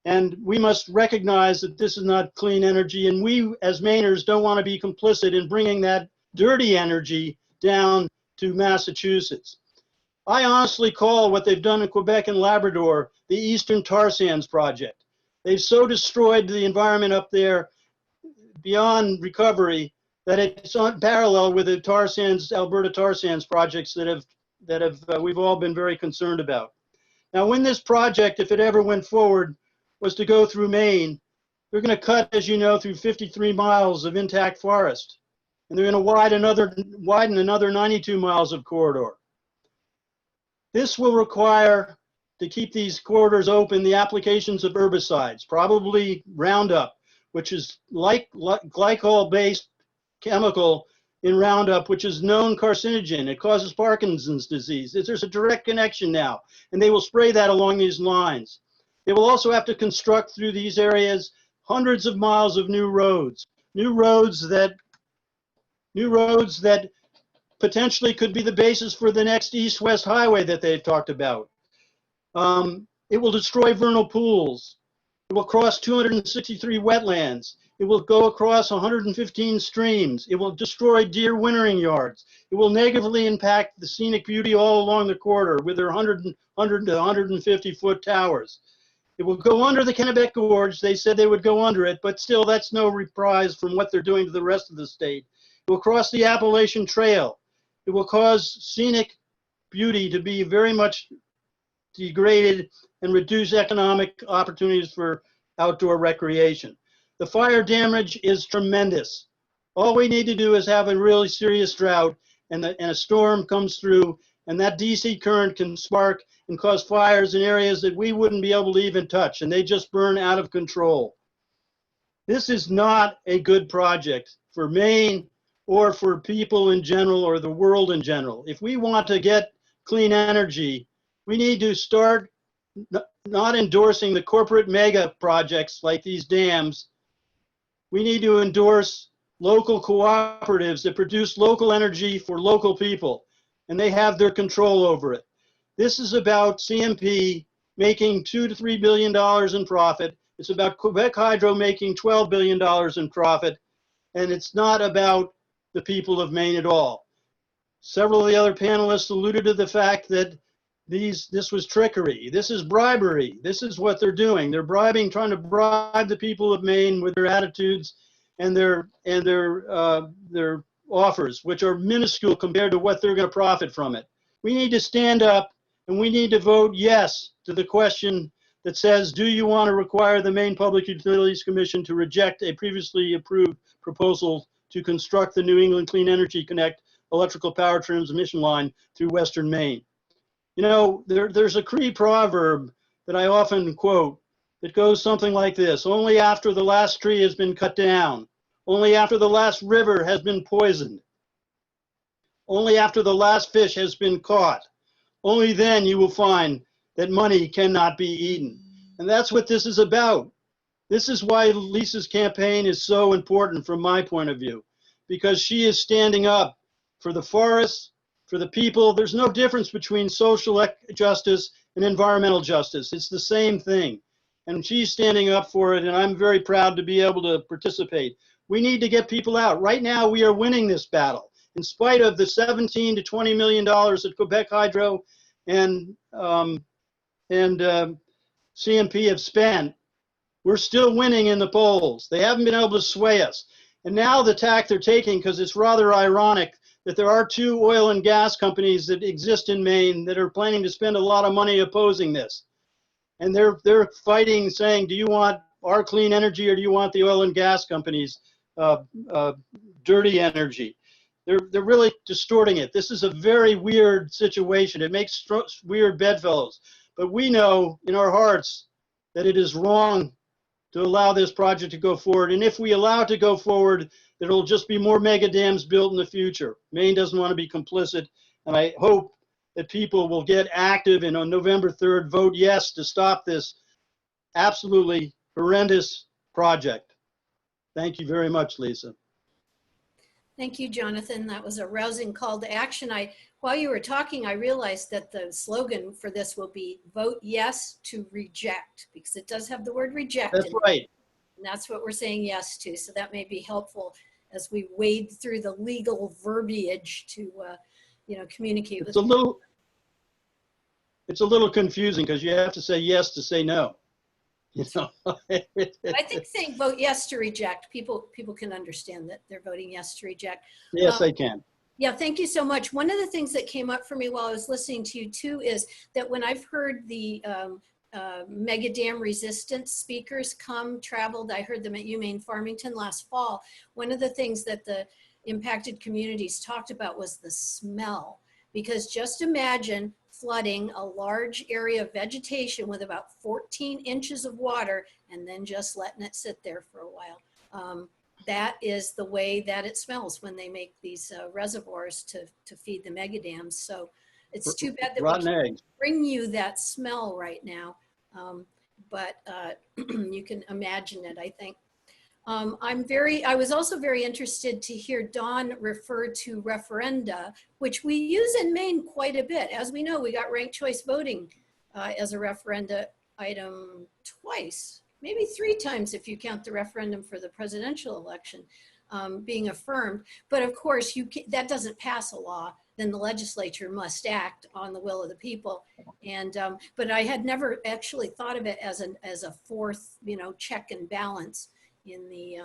And we must recognize that this is not clean energy, and we as Mainers don't want to be complicit in bringing that dirty energy down to Massachusetts. I honestly call what they've done in Quebec and Labrador the Eastern Tar Sands Project. They've so destroyed the environment up there beyond recovery that it's on parallel with the tar sands, Alberta tar sands projects that we've all been very concerned about. Now, when this project, if it ever went forward, was to go through Maine, they're going to cut, as you know, through 53 miles of intact forest, and they're going to widen another 92 miles of corridor. This will require, to keep these corridors open, the applications of herbicides, probably Roundup, which is like glycol-based chemical in Roundup, which is known carcinogen. It causes Parkinson's disease. There's a direct connection now, and they will spray that along these lines. They will also have to construct through these areas hundreds of miles of new roads that potentially could be the basis for the next east-west highway that they've talked about. It will destroy vernal pools. It will cross 263 wetlands. It will go across 115 streams. It will destroy deer wintering yards. It will negatively impact the scenic beauty all along the corridor with their 100 to 150-foot towers. It will go under the Kennebec Gorge. They said they would go under it, but still that's no reprise from what they're doing to the rest of the state. It will cross the Appalachian Trail. It will cause scenic beauty to be very much degraded and reduce economic opportunities for outdoor recreation. The fire damage is tremendous. All we need to do is have a really serious drought and a storm comes through, and that DC current can spark and cause fires in areas that we wouldn't be able to even touch, and they just burn out of control. This is not a good project for Maine or for people in general or the world in general. If we want to get clean energy, we need to start not endorsing the corporate mega projects like these dams. We need to endorse local cooperatives that produce local energy for local people, and they have their control over it. This is about CMP making $2 to $3 billion in profit. It's about Quebec Hydro making $12 billion in profit, and it's not about the people of Maine at all. Several of the other panelists alluded to the fact that this was trickery. This is bribery. This is what they're doing. They're bribing, trying to bribe the people of Maine with their attitudes and their offers, which are minuscule compared to what they're going to profit from it. We need to stand up and we need to vote yes to the question that says, do you want to require the Maine Public Utilities Commission to reject a previously approved proposal to construct the New England Clean Energy Connect electrical power transmission line through Western Maine? You know, there's a Cree proverb that I often quote that goes something like this: only after the last tree has been cut down, only after the last river has been poisoned, only after the last fish has been caught, only then you will find that money cannot be eaten. And that's what this is about. This is why Lisa's campaign is so important from my point of view, because she is standing up for the forests, for the people. There's no difference between social justice and environmental justice. It's the same thing. And she's standing up for it, and I'm very proud to be able to participate. We need to get people out. Right now, we are winning this battle. In spite of the $17 to $20 million that Quebec Hydro and CMP have spent, we're still winning in the polls. They haven't been able to sway us. And now the tack they're taking, because it's rather ironic that there are two oil and gas companies that exist in Maine that are planning to spend a lot of money opposing this. And they're fighting, saying, do you want our clean energy or do you want the oil and gas companies' dirty energy? They're really distorting it. This is a very weird situation. It makes weird bedfellows. But we know in our hearts that it is wrong to allow this project to go forward. And if we allow it to go forward, there'll just be more mega dams built in the future. Maine doesn't want to be complicit. And I hope that people will get active and on November 3rd, vote yes to stop this absolutely horrendous project. Thank you very much, Lisa. Thank you, Jonathan. That was a rousing call to action. While you were talking, I realized that the slogan for this will be vote yes to reject, because it does have the word reject. That's right. And that's what we're saying yes to. So that may be helpful as we wade through the legal verbiage to, communicate with people. It's a little confusing because you have to say yes to say no. You know? I think saying vote yes to reject, people can understand that they're voting yes to reject. Yes, I can. Yeah, thank you so much. One of the things that came up for me while I was listening to you too is that when I've heard the mega dam resistance speakers traveled, I heard them at UMaine Farmington last fall. One of the things that the impacted communities talked about was the smell, because just imagine flooding a large area of vegetation with about 14 inches of water and then just letting it sit there for a while. That is the way that it smells when they make these reservoirs to feed the mega dams. So it's too bad that we can't bring you that smell right now, but you can imagine it, I think. I was also very interested to hear Dawn refer to referenda, which we use in Maine quite a bit. As we know, we got ranked choice voting as a referenda item twice, maybe 3 times if you count the referendum for the presidential election being affirmed. But of course, that doesn't pass a law. Then the legislature must act on the will of the people. And but I had never actually thought of it as a fourth, check and balance in the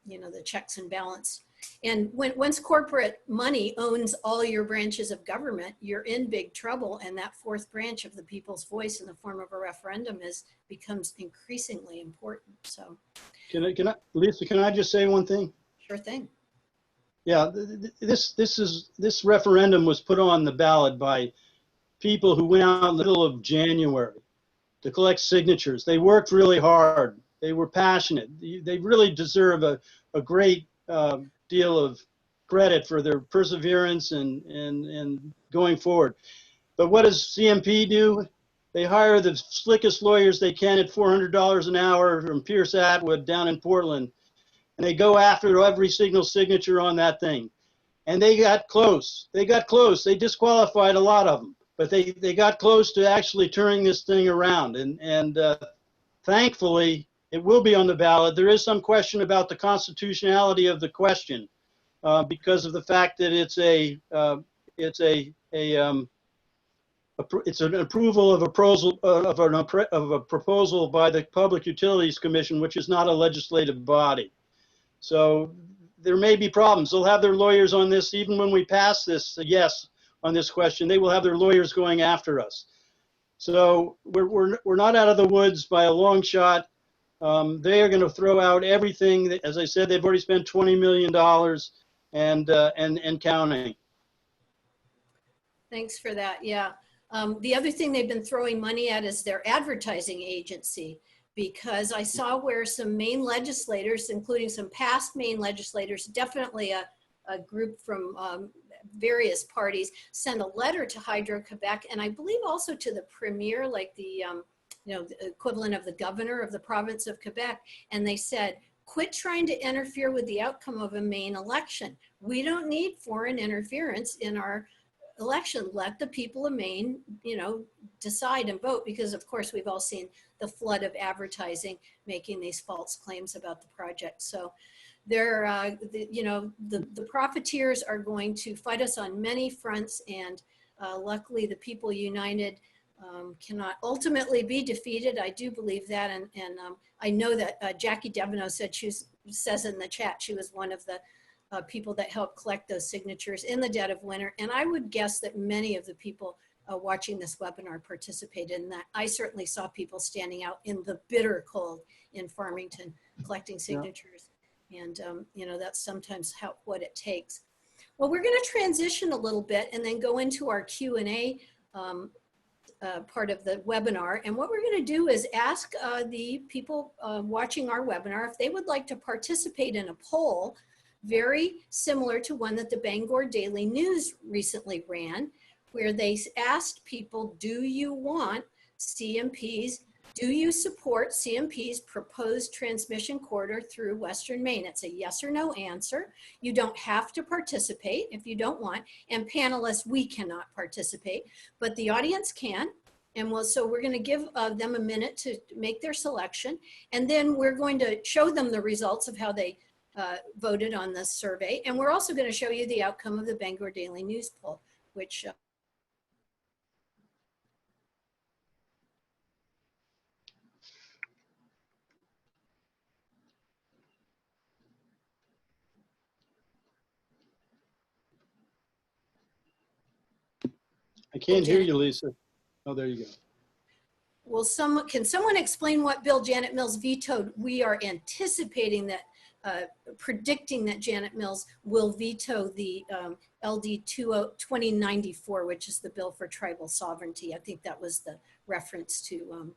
the checks and balance. And once corporate money owns all your branches of government, you're in big trouble. And that fourth branch of the people's voice in the form of a referendum becomes increasingly important. So, Lisa, can I just say one thing? Sure thing. Yeah, this referendum was put on the ballot by people who went out in the middle of January to collect signatures. They worked really hard. They were passionate. They really deserve a great deal of credit for their perseverance and going forward. But what does CMP do? They hire the slickest lawyers they can at $400 an hour from Pierce Atwood down in Portland. And they go after every single signature on that thing. And they got close. They got close. They disqualified a lot of them. But they got close to actually turning this thing around. And thankfully, it will be on the ballot. There is some question about the constitutionality of the question because of the fact that it's an approval of a proposal by the Public Utilities Commission, which is not a legislative body. So there may be problems. They'll have their lawyers on this, even when we pass this yes on this question. They will have their lawyers going after us. So we're not out of the woods by a long shot. They are going to throw out everything. As I said, they've already spent $20 million and counting. Thanks for that. Yeah. The other thing they've been throwing money at is their advertising agency, because I saw where some Maine legislators, including some past Maine legislators, definitely a group from various parties, sent a letter to Hydro-Quebec, and I believe also to the premier, like the the equivalent of the governor of the province of Quebec, and they said, quit trying to interfere with the outcome of a Maine election. We don't need foreign interference in our election. Let the people of Maine, decide and vote, because of course we've all seen the flood of advertising making these false claims about the project. So they're, the profiteers are going to fight us on many fronts, and luckily the people united cannot ultimately be defeated. I do believe that, and I know that Jackie Deveneaux says in the chat she was one of the people that helped collect those signatures in the dead of winter. And I would guess that many of the people watching this webinar participated in that. I certainly saw people standing out in the bitter cold in Farmington collecting signatures. Yeah. And, that's sometimes what it takes. Well, we're going to transition a little bit and then go into our Q&A part of the webinar. And what we're going to do is ask the people watching our webinar if they would like to participate in a poll very similar to one that the Bangor Daily News recently ran, where they asked people, do you support CMP's proposed transmission corridor through Western Maine? It's a yes or no answer. You don't have to participate if you don't want. And panelists, we cannot participate, but the audience can. And so we're going to give them a minute to make their selection. And then we're going to show them the results of how they voted on this survey. And we're also going to show you the outcome of the Bangor Daily News poll, which I can't hear you, Lisa. Oh, there you go. Well, can someone explain what bill Janet Mills vetoed? We are anticipating that, predicting that Janet Mills will veto the LD 2094, which is the bill for tribal sovereignty. I think that was the reference to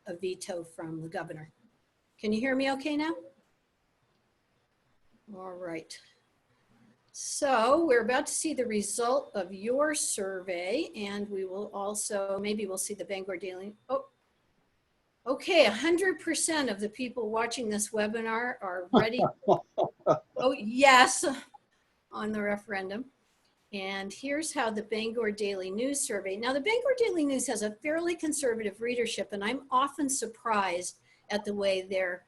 a veto from the governor. Can you hear me okay now? All right. So we're about to see the result of your survey, and we will also, maybe we'll see the Bangor Daily. Oh, Okay, 100% of the people watching this webinar are ready. Oh, yes, on the referendum. And here's how the Bangor Daily News survey. Now, the Bangor Daily News has a fairly conservative readership, and I'm often surprised at the way their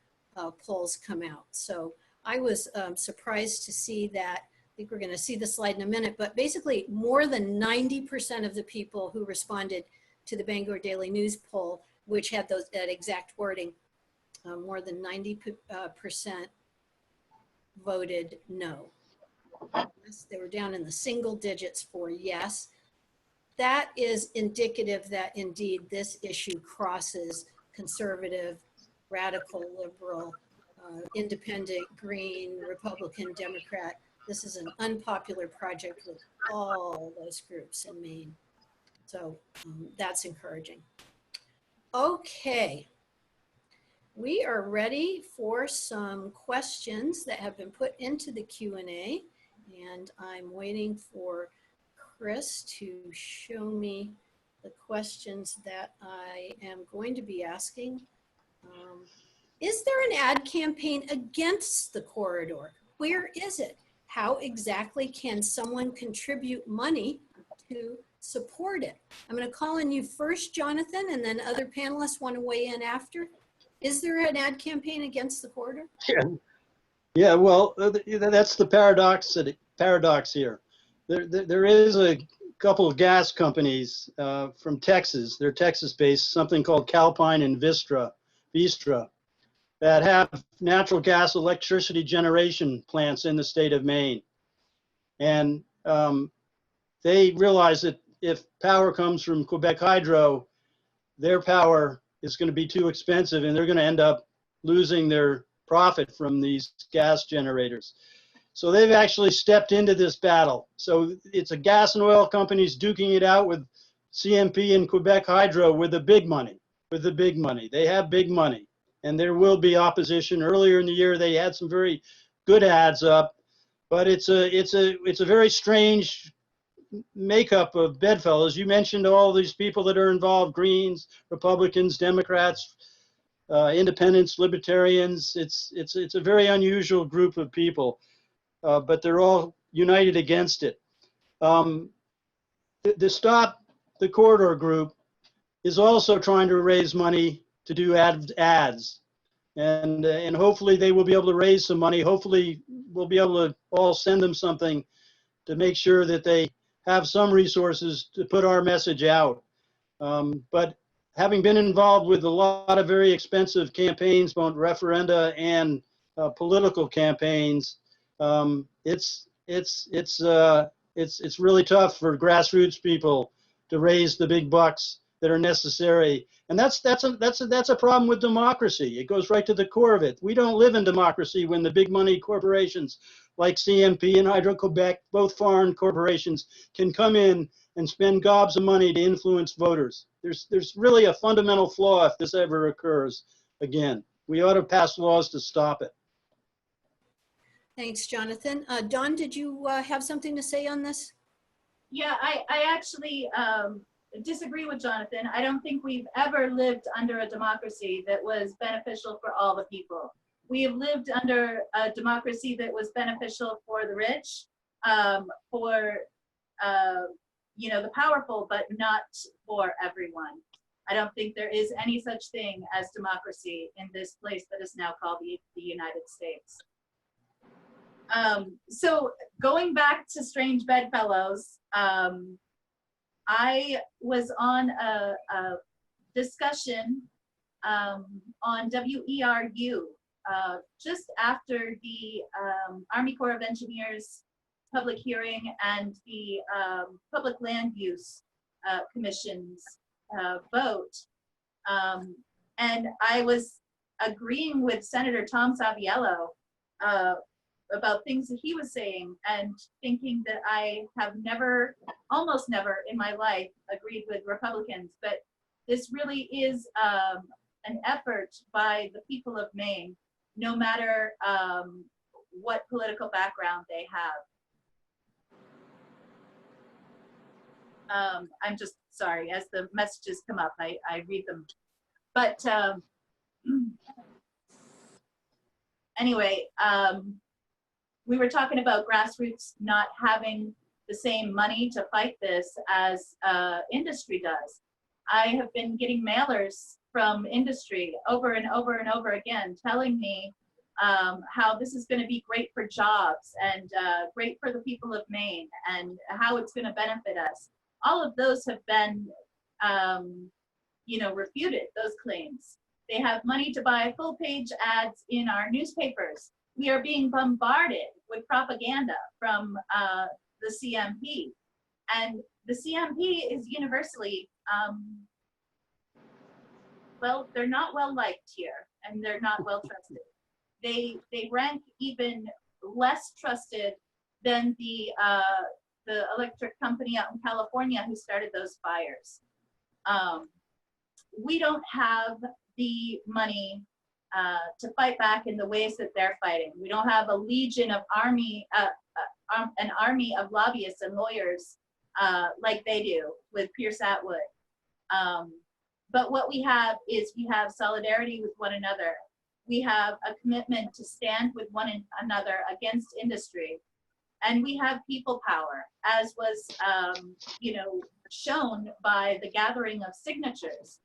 polls come out. So I was surprised to see that. I think we're going to see the slide in a minute, but basically more than 90% of the people who responded to the Bangor Daily News poll, which had that exact wording, more than 90% voted no. They were down in the single digits for yes. That is indicative that indeed this issue crosses conservative, radical, liberal, independent, green, Republican, Democrat. This is an unpopular project with all those groups in Maine. So that's encouraging. Okay. We are ready for some questions that have been put into the Q&A, and I'm waiting for Chris to show me the questions that I am going to be asking. Is there an ad campaign against the corridor? Where is it? How exactly can someone contribute money to support it? I'm going to call on you first, Jonathan, and then other panelists want to weigh in after. Is there an ad campaign against the corridor? Yeah, well, that's the paradox here. There is a couple of gas companies from Texas. They're Texas-based, something called Calpine and Vistra, that have natural gas electricity generation plants in the state of Maine. And they realize that if power comes from Quebec Hydro, their power is going to be too expensive and they're going to end up losing their profit from these gas generators. So they've actually stepped into this battle. So it's a gas and oil companies duking it out with CMP and Quebec Hydro with the big money, They have big money, and there will be opposition. Earlier in the year, they had some very good ads up, but it's a very strange makeup of bedfellows. You mentioned all these people that are involved: Greens, Republicans, Democrats, independents, libertarians. It's a very unusual group of people, but they're all united against it. The Stop the Corridor group is also trying to raise money to do ads, and hopefully they will be able to raise some money. Hopefully we'll be able to all send them something to make sure that they have some resources to put our message out. But having been involved with a lot of very expensive campaigns, both referenda and political campaigns, it's really tough for grassroots people to raise the big bucks that are necessary. And that's a problem with democracy. It goes right to the core of it. We don't live in democracy when the big money corporations like CMP and Hydro-Quebec, both foreign corporations, can come in and spend gobs of money to influence voters. There's really a fundamental flaw if this ever occurs again. We ought to pass laws to stop it. Thanks, Jonathan. Dawn, did you have something to say on this? Yeah, I actually disagree with Jonathan. I don't think we've ever lived under a democracy that was beneficial for all the people. We have lived under a democracy that was beneficial for the rich, for the powerful, but not for everyone. I don't think there is any such thing as democracy in this place that is now called the United States. So going back to Strange Bedfellows, I was on a discussion on WERU just after the Army Corps of Engineers public hearing and the Public Land Use Commission's vote. And I was agreeing with Senator Tom Saviello about things that he was saying and thinking that I have almost never in my life agreed with Republicans, but this really is an effort by the people of Maine, no matter what political background they have. I'm just sorry, as the messages come up, I read them. But anyway, we were talking about grassroots not having the same money to fight this as industry does. I have been getting mailers from industry over and over and over again telling me how this is going to be great for jobs and great for the people of Maine and how it's going to benefit us. All of those have been, refuted, those claims. They have money to buy full-page ads in our newspapers. We are being bombarded with propaganda from the CMP. And the CMP is universally, well, they're not well liked here, and they're not well trusted. They rank even less trusted than the electric company out in California who started those fires. We don't have the money to fight back in the ways that they're fighting. We don't have a legion of an army of lobbyists and lawyers like they do with Pierce Atwood. But what we have is we have solidarity with one another. We have a commitment to stand with one another against industry. And we have people power, as was shown by the gathering of signatures.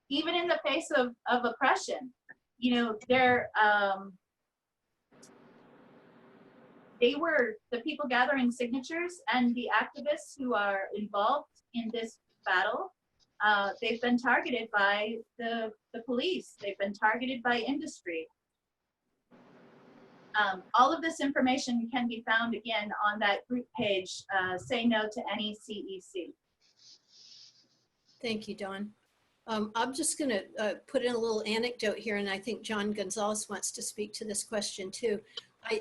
Even in the face of oppression, they were the people gathering signatures and the activists who are involved in this battle. They've been targeted by the police. They've been targeted by industry. All of this information can be found again on that group page, Say No to Any CEC. Thank you, Dawn. I'm just going to put in a little anecdote here, and I think John Gonzalez wants to speak to this question too.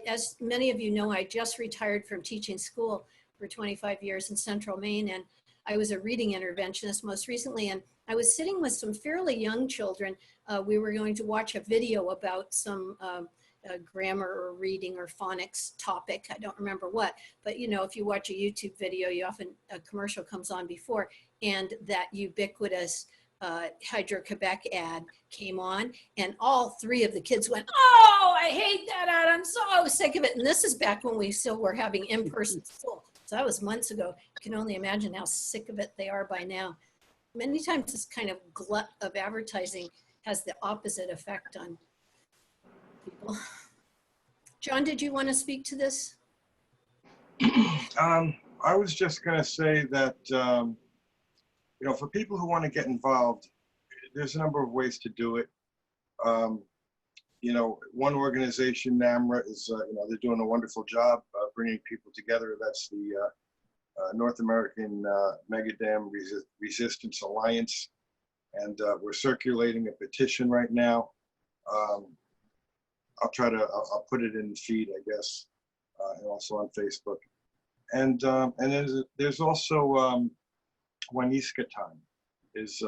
As many of you know, I just retired from teaching school for 25 years in Central Maine, and I was a reading interventionist most recently, and I was sitting with some fairly young children. We were going to watch a video about some grammar or reading or phonics topic. I don't remember what, but if you watch a YouTube video, you often, a commercial comes on before, and that ubiquitous Hydro-Quebec ad came on, and all three of the kids went, "Oh, I hate that ad. I'm so sick of it." And this is back when we still were having in-person school. So that was months ago. You can only imagine how sick of it they are by now. Many times this kind of glut of advertising has the opposite effect on people. John, did you want to speak to this? I was just going to say that, for people who want to get involved, there's a number of ways to do it. One organization, NAMRA, is, they're doing a wonderful job bringing people together. That's the North American Mega Dam Resistance Alliance. And we're circulating a petition right now. I'll put it in the feed, I guess, and also on Facebook. And then there's also Waniskatan is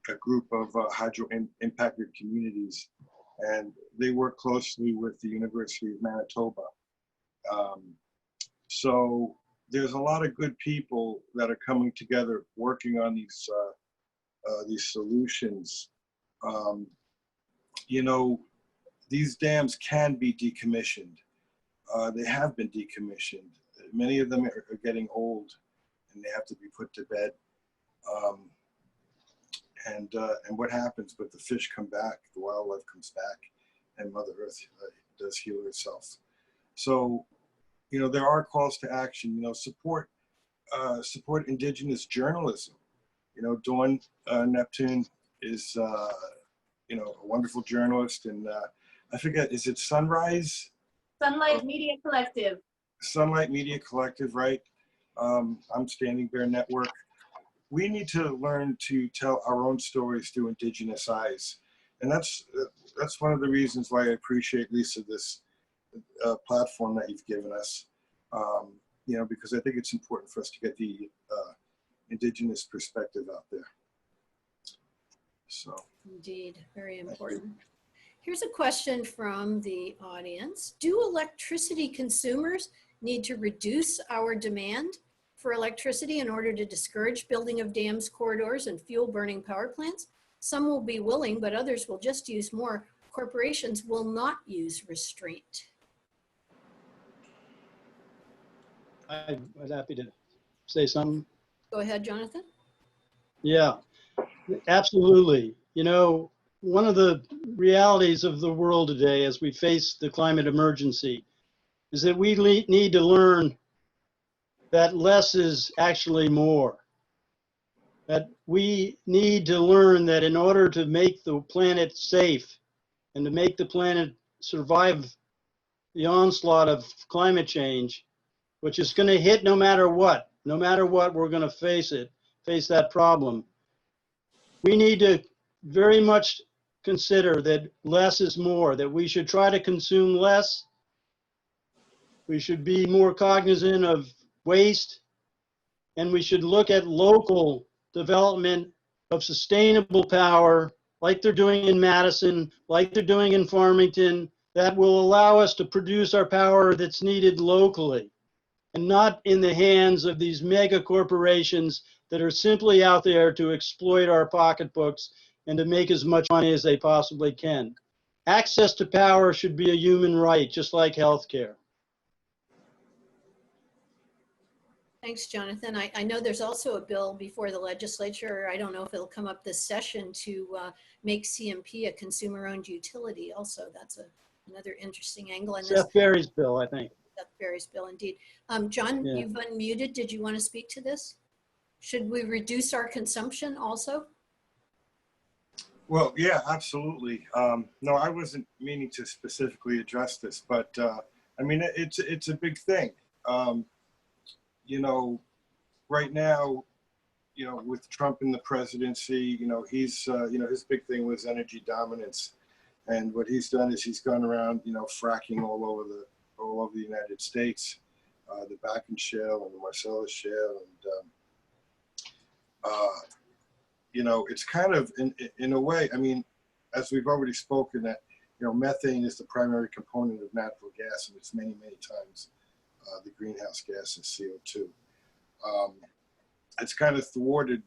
a group of hydro-impacted communities, and they work closely with the University of Manitoba. So there's a lot of good people that are coming together working on these solutions. These dams can be decommissioned. They have been decommissioned. Many of them are getting old, and they have to be put to bed. And what happens? But the fish come back, the wildlife comes back, and Mother Earth does heal herself. So, there are calls to action. Support Indigenous journalism. Dawn Neptune is a wonderful journalist, and I forget, is it Sunrise? Sunlight Media Collective. Sunlight Media Collective, right? I'm Standing Bear Network. We need to learn to tell our own stories through Indigenous eyes. And that's one of the reasons why I appreciate, Lisa, this platform that you've given us. Because I think it's important for us to get the Indigenous perspective out there. So. Indeed, very important. Here's a question from the audience. Do electricity consumers need to reduce our demand for electricity in order to discourage building of dams, corridors, and fuel burning power plants. Some will be willing, but others will just use more. Corporations will not use restraint. I was happy to say something. Go ahead, Jonathan. Yeah, absolutely. You know, one of the realities of the world today as we face the climate emergency is that we need to learn that less is actually more. That we need to learn that in order to make the planet safe and to make the planet survive the onslaught of climate change, which is going to hit no matter what, we're going to face that problem. We need to very much consider that less is more, that we should try to consume less. We should be more cognizant of waste, and we should look at local development of sustainable power like they're doing in Madison, like they're doing in Farmington, that will allow us to produce our power that's needed locally and not in the hands of these mega corporations that are simply out there to exploit our pocketbooks and to make as much money as they possibly can. Access to power should be a human right, just like healthcare. Thanks, Jonathan. I know there's also a bill before the legislature. I don't know if it'll come up this session to make CMP a consumer-owned utility. Also, that's another interesting angle in this. Seth Berry's bill, I think. Seth Berry's bill, indeed. John, Yeah. you've unmuted. Did you want to speak to this? Should we reduce our consumption also? Well, yeah, absolutely. No, I wasn't meaning to specifically address this, but I mean, it's a big thing. You know, right now, you know, with Trump in the presidency, you know, he's, you know, his big thing was energy dominance. And what he's done is he's gone around, you know, fracking all over the United States, the Bakken Shale and the Marcellus Shale. And, you know, it's kind of, in a way, I mean, as we've already spoken, that, you know, methane is the primary component of natural gas, and it's many, many times the greenhouse gas is CO2. It's kind of thwarted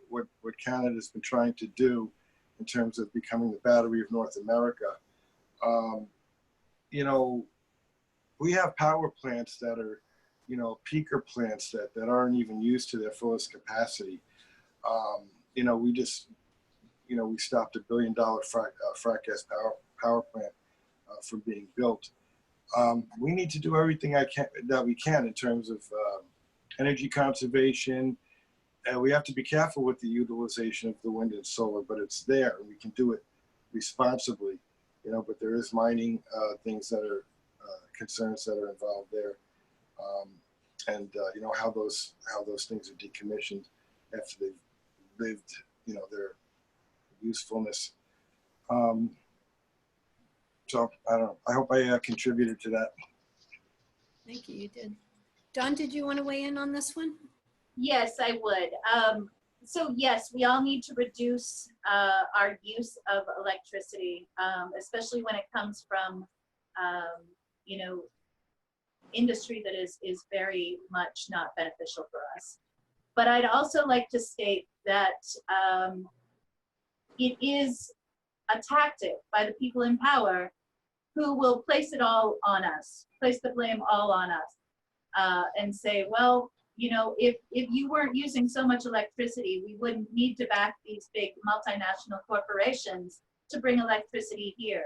what Canada's been trying to do in terms of becoming the battery of North America. You know, we have power plants that are, you know, peaker plants that aren't even used to their fullest capacity. You know, we just, you know, we stopped $1 billion frac gas power plant from being built. We need to do everything that we can in terms of energy conservation. And we have to be careful with the utilization of the wind and solar, but it's there and we can do it responsibly, you know, but there is mining things that are concerns that are involved there. And you know, how those things are decommissioned after they've lived, you know, their usefulness. So I don't know. I hope I contributed to that. Thank you, you did. Dawn, did you want to weigh in on this one? Yes, I would. So yes, we all need to reduce our use of electricity, especially when it comes from, you know, industry that is very much not beneficial for us. But I'd also like to state that it is a tactic by the people in power who will place it all on us, place the blame all on us, and say, well, you know, if you weren't using so much electricity, we wouldn't need to back these big multinational corporations to bring electricity here.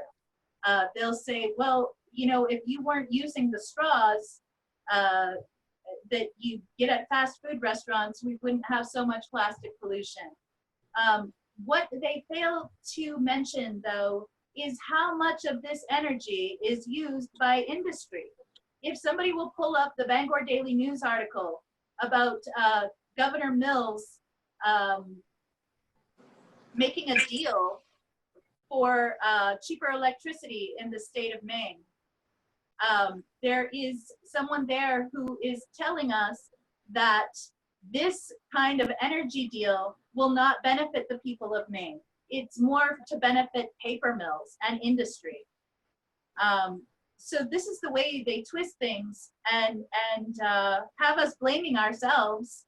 They'll say, well, you know, if you weren't using the straws that you get at fast food restaurants, we wouldn't have so much plastic pollution. What they fail to mention, though, is how much of this energy is used by industry. If somebody will pull up the Bangor Daily News article about Governor Mills making a deal for cheaper electricity in the state of Maine, there is someone there who is telling us that this kind of energy deal will not benefit the people of Maine. It's more to benefit paper mills and industry. so this is the way they twist things and have us blaming ourselves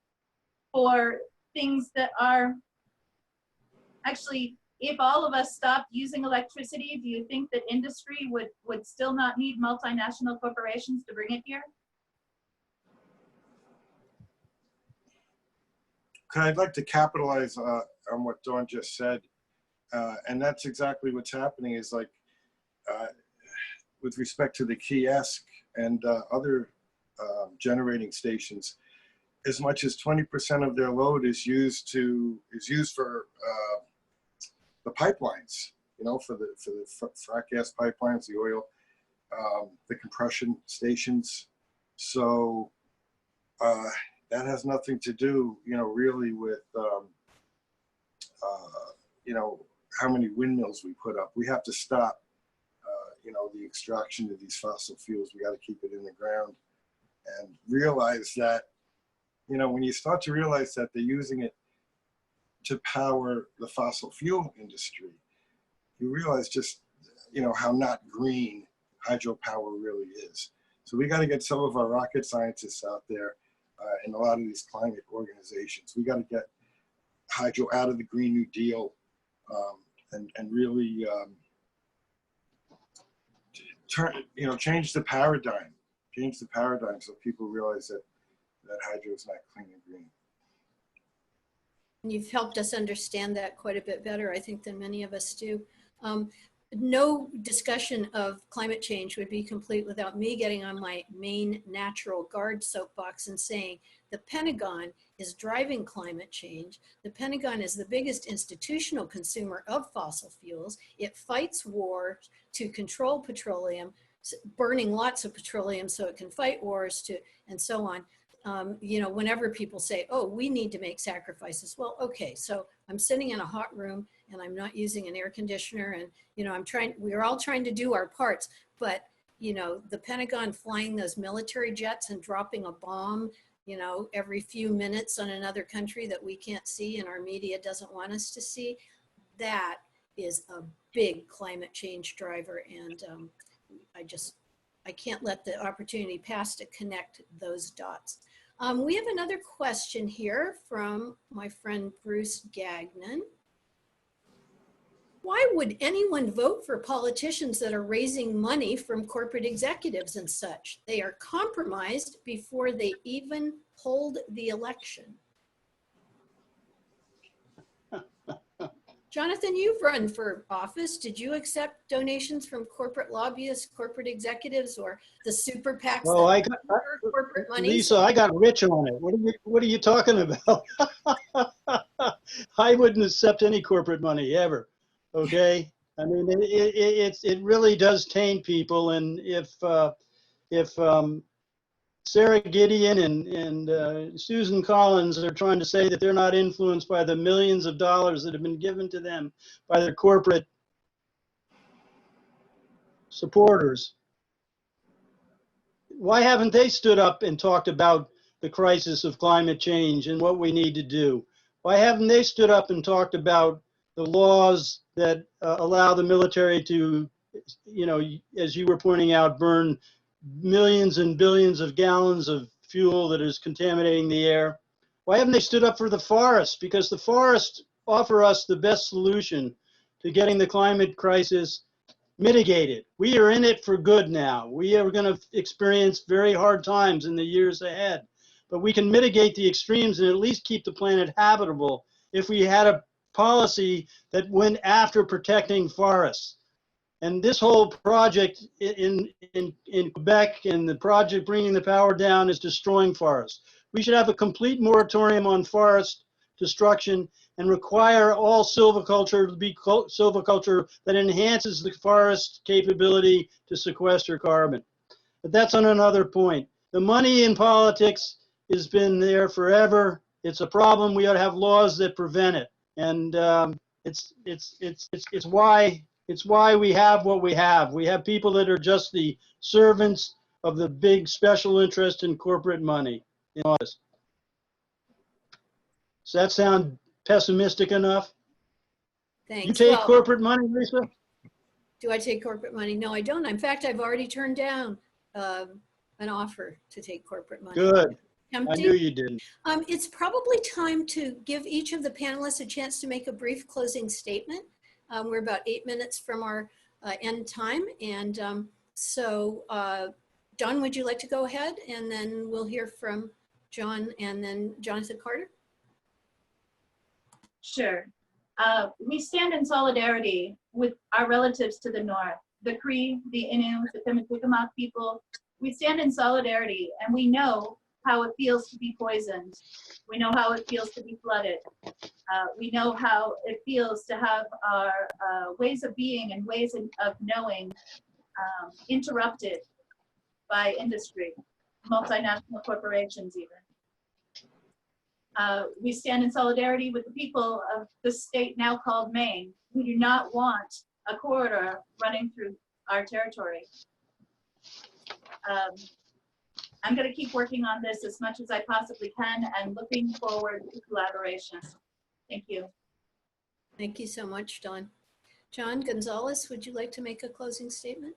for things that are actually, if all of us stopped using electricity, do you think that industry would still not need multinational corporations to bring it here? Okay, I'd like to capitalize on what Dawn just said. And that's exactly what's happening is like, with respect to the kiosk and other generating stations, as much as 20% of their load is used for the pipelines, you know, for the frac gas pipelines, the oil, the compression stations. So that has nothing to do, you know, really with, you know, how many windmills we put up. We have to stop, you know, the extraction of these fossil fuels. We got to keep it in the ground and realize that, you know, when you start to realize that they're using it to power the fossil fuel industry, you realize just, you know, how not green hydropower really is. So we got to get some of our rocket scientists out there in a lot of these climate organizations. We got to get hydro out of the Green New Deal and really change the paradigm so people realize that hydro is not clean and green. You've helped us understand that quite a bit better, I think, than many of us do. No discussion of climate change would be complete without me getting on my Maine Natural Guard soapbox and saying the Pentagon is driving climate change. The Pentagon is the biggest institutional consumer of fossil fuels. It fights war to control petroleum, burning lots of petroleum so it can fight wars and so on. You know, whenever people say, oh, we need to make sacrifices. Well, okay, so I'm sitting in a hot room and I'm not using an air conditioner and, you know, we're all trying to do our parts, but, you know, the Pentagon flying those military jets and dropping a bomb, you know, every few minutes on another country that we can't see and our media doesn't want us to see, that is a big climate change driver. And I can't let the opportunity pass to connect those dots. We have another question here from my friend Bruce Gagnon. Why would anyone vote for politicians that are raising money from corporate executives and such? They are compromised before they even hold the election. Jonathan, you've run for office. Did you accept donations from corporate lobbyists, corporate executives, or the super PACs? Well, corporate money? Lisa, I got rich on it. What are you talking about? I wouldn't accept any corporate money ever. Okay, I mean it really does taint people, and if Sarah Gideon and Susan Collins are trying to say that they're not influenced by the millions of dollars that have been given to them by their corporate supporters, why haven't they stood up and talked about the crisis of climate change and what we need to do? Why haven't they stood up and talked about the laws that allow the military to, you know, as you were pointing out, burn millions and billions of gallons of fuel that is contaminating the air? Why haven't they stood up for the forests? Because the forests offer us the best solution to getting the climate crisis mitigated. We are in it for good now. We are going to experience very hard times in the years ahead, but we can mitigate the extremes and at least keep the planet habitable if we had a policy that went after protecting forests. And this whole project in Quebec and the project bringing the power down is destroying forests. We should have a complete moratorium on forest destruction and require all silviculture to be silviculture that enhances the forest capability to sequester carbon. But that's on another point. The money in politics has been there forever. It's a problem. We ought to have laws that prevent it. And it's why we have what we have. We have people that are just the servants of the big special interest in corporate money. Does that sound pessimistic enough? Thanks. You take corporate money, Lisa? Do I take corporate money? No, I don't. In fact, I've already turned down an offer to take corporate money. Good. I Tempting? knew you didn't. It's probably time to give each of the panelists a chance to make a brief closing statement. We're about 8 minutes from our end time. And Dawn, would you like to go ahead? And then we'll hear from John and then Jonathan Carter. Sure. We stand in solidarity with our relatives to the north, the Cree, the Innu, the Pimicikamak people. We stand in solidarity, and we know how it feels to be poisoned. We know how it feels to be flooded. We know how it feels to have our ways of being and ways of knowing interrupted by industry, multinational corporations even. We stand in solidarity with the people of the state now called Maine, who do not want a corridor running through our territory. I'm going to keep working on this as much as I possibly can and looking forward to collaboration. Thank you. Thank you so much, Dawn. John Gonzalez, would you like to make a closing statement?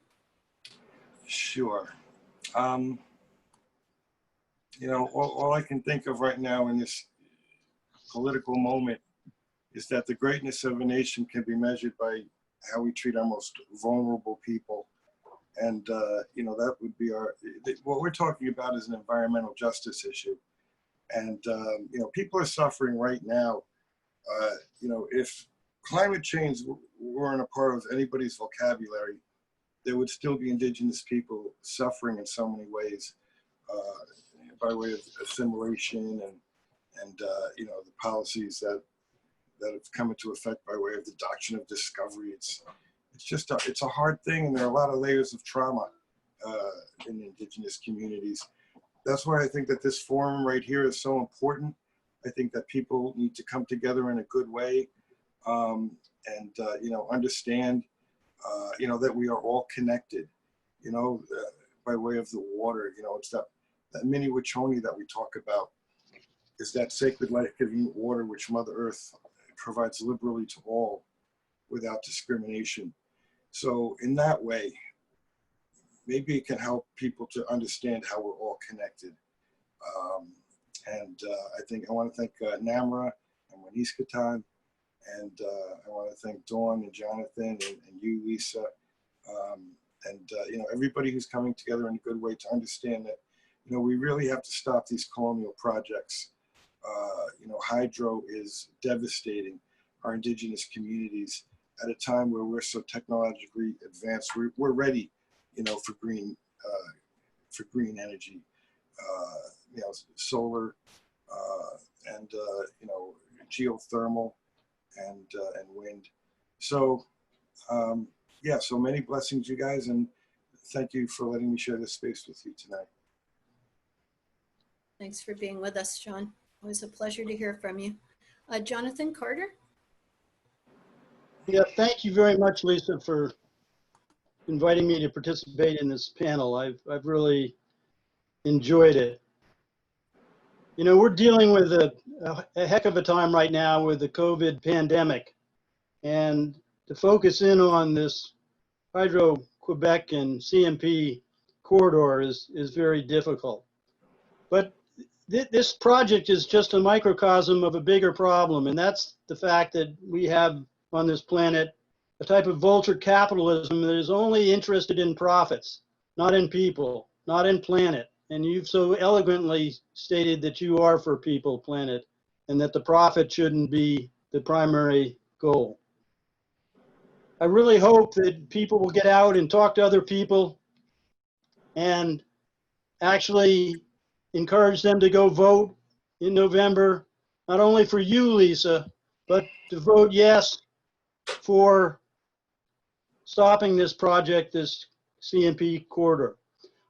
Sure. You know, all I can think of right now in this political moment is that the greatness of a nation can be measured by how we treat our most vulnerable people. And, you know, that would be what we're talking about is an environmental justice issue. And, you know, people are suffering right now. You know, if climate change weren't a part of anybody's vocabulary, there would still be Indigenous people suffering in so many ways by way of assimilation and you know, the policies that have come into effect by way of the doctrine of discovery. It's just it's a hard thing, and there are a lot of layers of trauma in Indigenous communities. That's why I think that this forum right here is so important. I think that people need to come together in a good way and you know, understand you know, that we are all connected, you know, by way of the water. You know, it's that mini Wachoni that we talk about is that sacred life-giving water which Mother Earth provides liberally to all without discrimination. So in that way, maybe it can help people to understand how we're all connected. I think I want to thank Namra and Waniskatan, and I want to thank Dawn and Jonathan and you, Lisa, you know, everybody who's coming together in a good way to understand that, you know, we really have to stop these colonial projects. You know, hydro is devastating our Indigenous communities at a time where we're so technologically advanced. We're ready, you know, for green energy, you know, solar, and you know, geothermal, and wind. So yeah, so many blessings, you guys, and thank you for letting me share this space with you tonight. Thanks for being with us, John. It was a pleasure to hear from you. Jonathan Carter? Yeah, thank you very much, Lisa, for inviting me to participate in this panel. I've really enjoyed it. You know, we're dealing with a heck of a time right now with the COVID pandemic. And to focus in on this Hydro-Quebec and CMP corridor is very difficult. But this project is just a microcosm of a bigger problem, and that's the fact that we have on this planet a type of vulture capitalism that is only interested in profits, not in people, not in planet. And you've so eloquently stated that you are for people, planet, and that the profit shouldn't be the primary goal. I really hope that people will get out and talk to other people and actually encourage them to go vote in November, not only for you, Lisa, but to vote yes for stopping this project, this CMP corridor.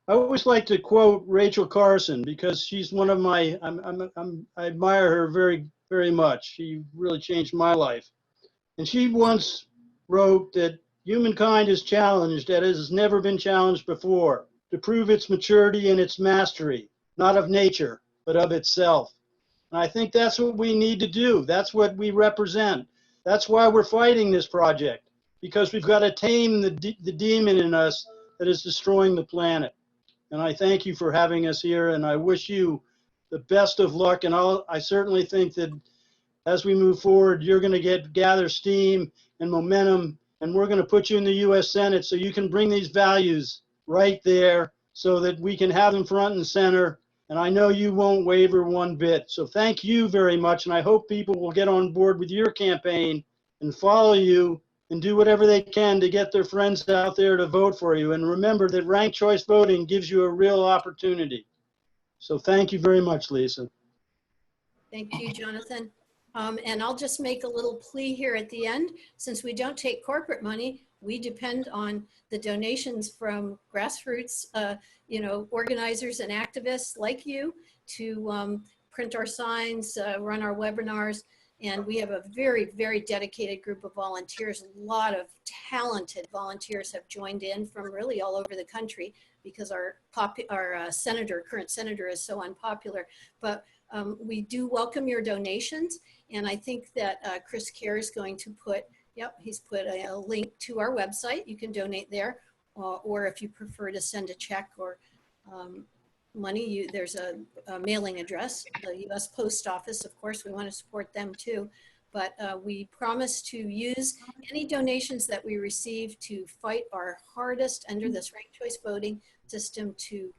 I always like to quote Rachel Carson because she's one of my, I admire her very, very much. She really changed my life. And she once wrote that humankind is challenged as it has never been challenged before to prove its maturity and its mastery, not of nature, but of itself. And I think that's what we need to do. That's what we represent. That's why we're fighting this project. because we've got to tame the demon in us that is destroying the planet. And I thank you for having us here, and I wish you the best of luck. And I certainly think that as we move forward, you're going to gather steam and momentum, and we're going to put you in the U.S. Senate so you can bring these values right there so that we can have them front and center. And I know you won't waver one bit. So thank you very much, and I hope people will get on board with your campaign and follow you and do whatever they can to get their friends out there to vote for you. And remember that ranked choice voting gives you a real opportunity. So thank you very much, Lisa. Thank you, Jonathan. And I'll just make a little plea here at the end. Since we don't take corporate money, we depend on the donations from grassroots, organizers and activists like you to print our signs, run our webinars. And we have a very, very dedicated group of volunteers. A lot of talented volunteers have joined in from really all over the country because our current senator is so unpopular. But we do welcome your donations. And I think that Chris Kerr is going to put, he's put a link to our website. You can donate there. Or if you prefer to send a check or money, there's a mailing address, the U.S. Post Office. Of course, we want to support them too. But we promise to use any donations that we receive to fight our hardest under this ranked choice voting system to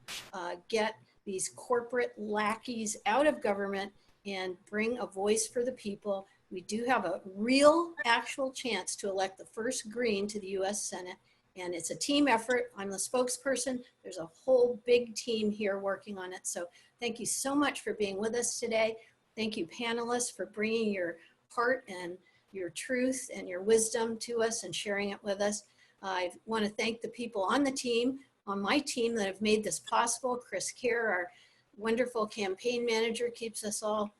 get these corporate lackeys out of government and bring a voice for the people. We do have a real, actual chance to elect the first Green to the U.S. Senate. And it's a team effort. I'm the spokesperson. There's a whole big team here working on it. So thank you so much for being with us today. Thank you, panelists, for bringing your heart and your truth and your wisdom to us and sharing it with us. I want to thank the people on the team, on my team, that have made this possible. Chris Kerr, our wonderful campaign manager, keeps us all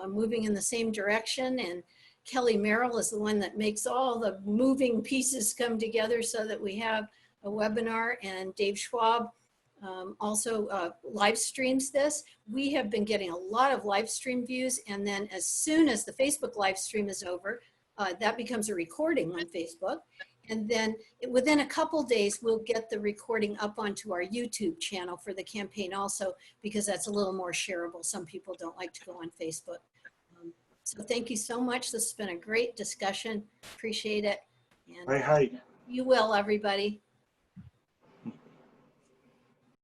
moving in the same direction. And Kelly Merrill is the one that makes all the moving pieces come together so that we have a webinar. And Dave Schwab also live streams this. We have been getting a lot of live stream views. And then as soon as the Facebook live stream is over, that becomes a recording on Facebook. And then within a couple days, we'll get the recording up onto our YouTube channel for the campaign also, because that's a little more shareable. Some people don't like to go on Facebook. So thank you so much. This has been a great discussion. Appreciate it. And Hi. you will, everybody.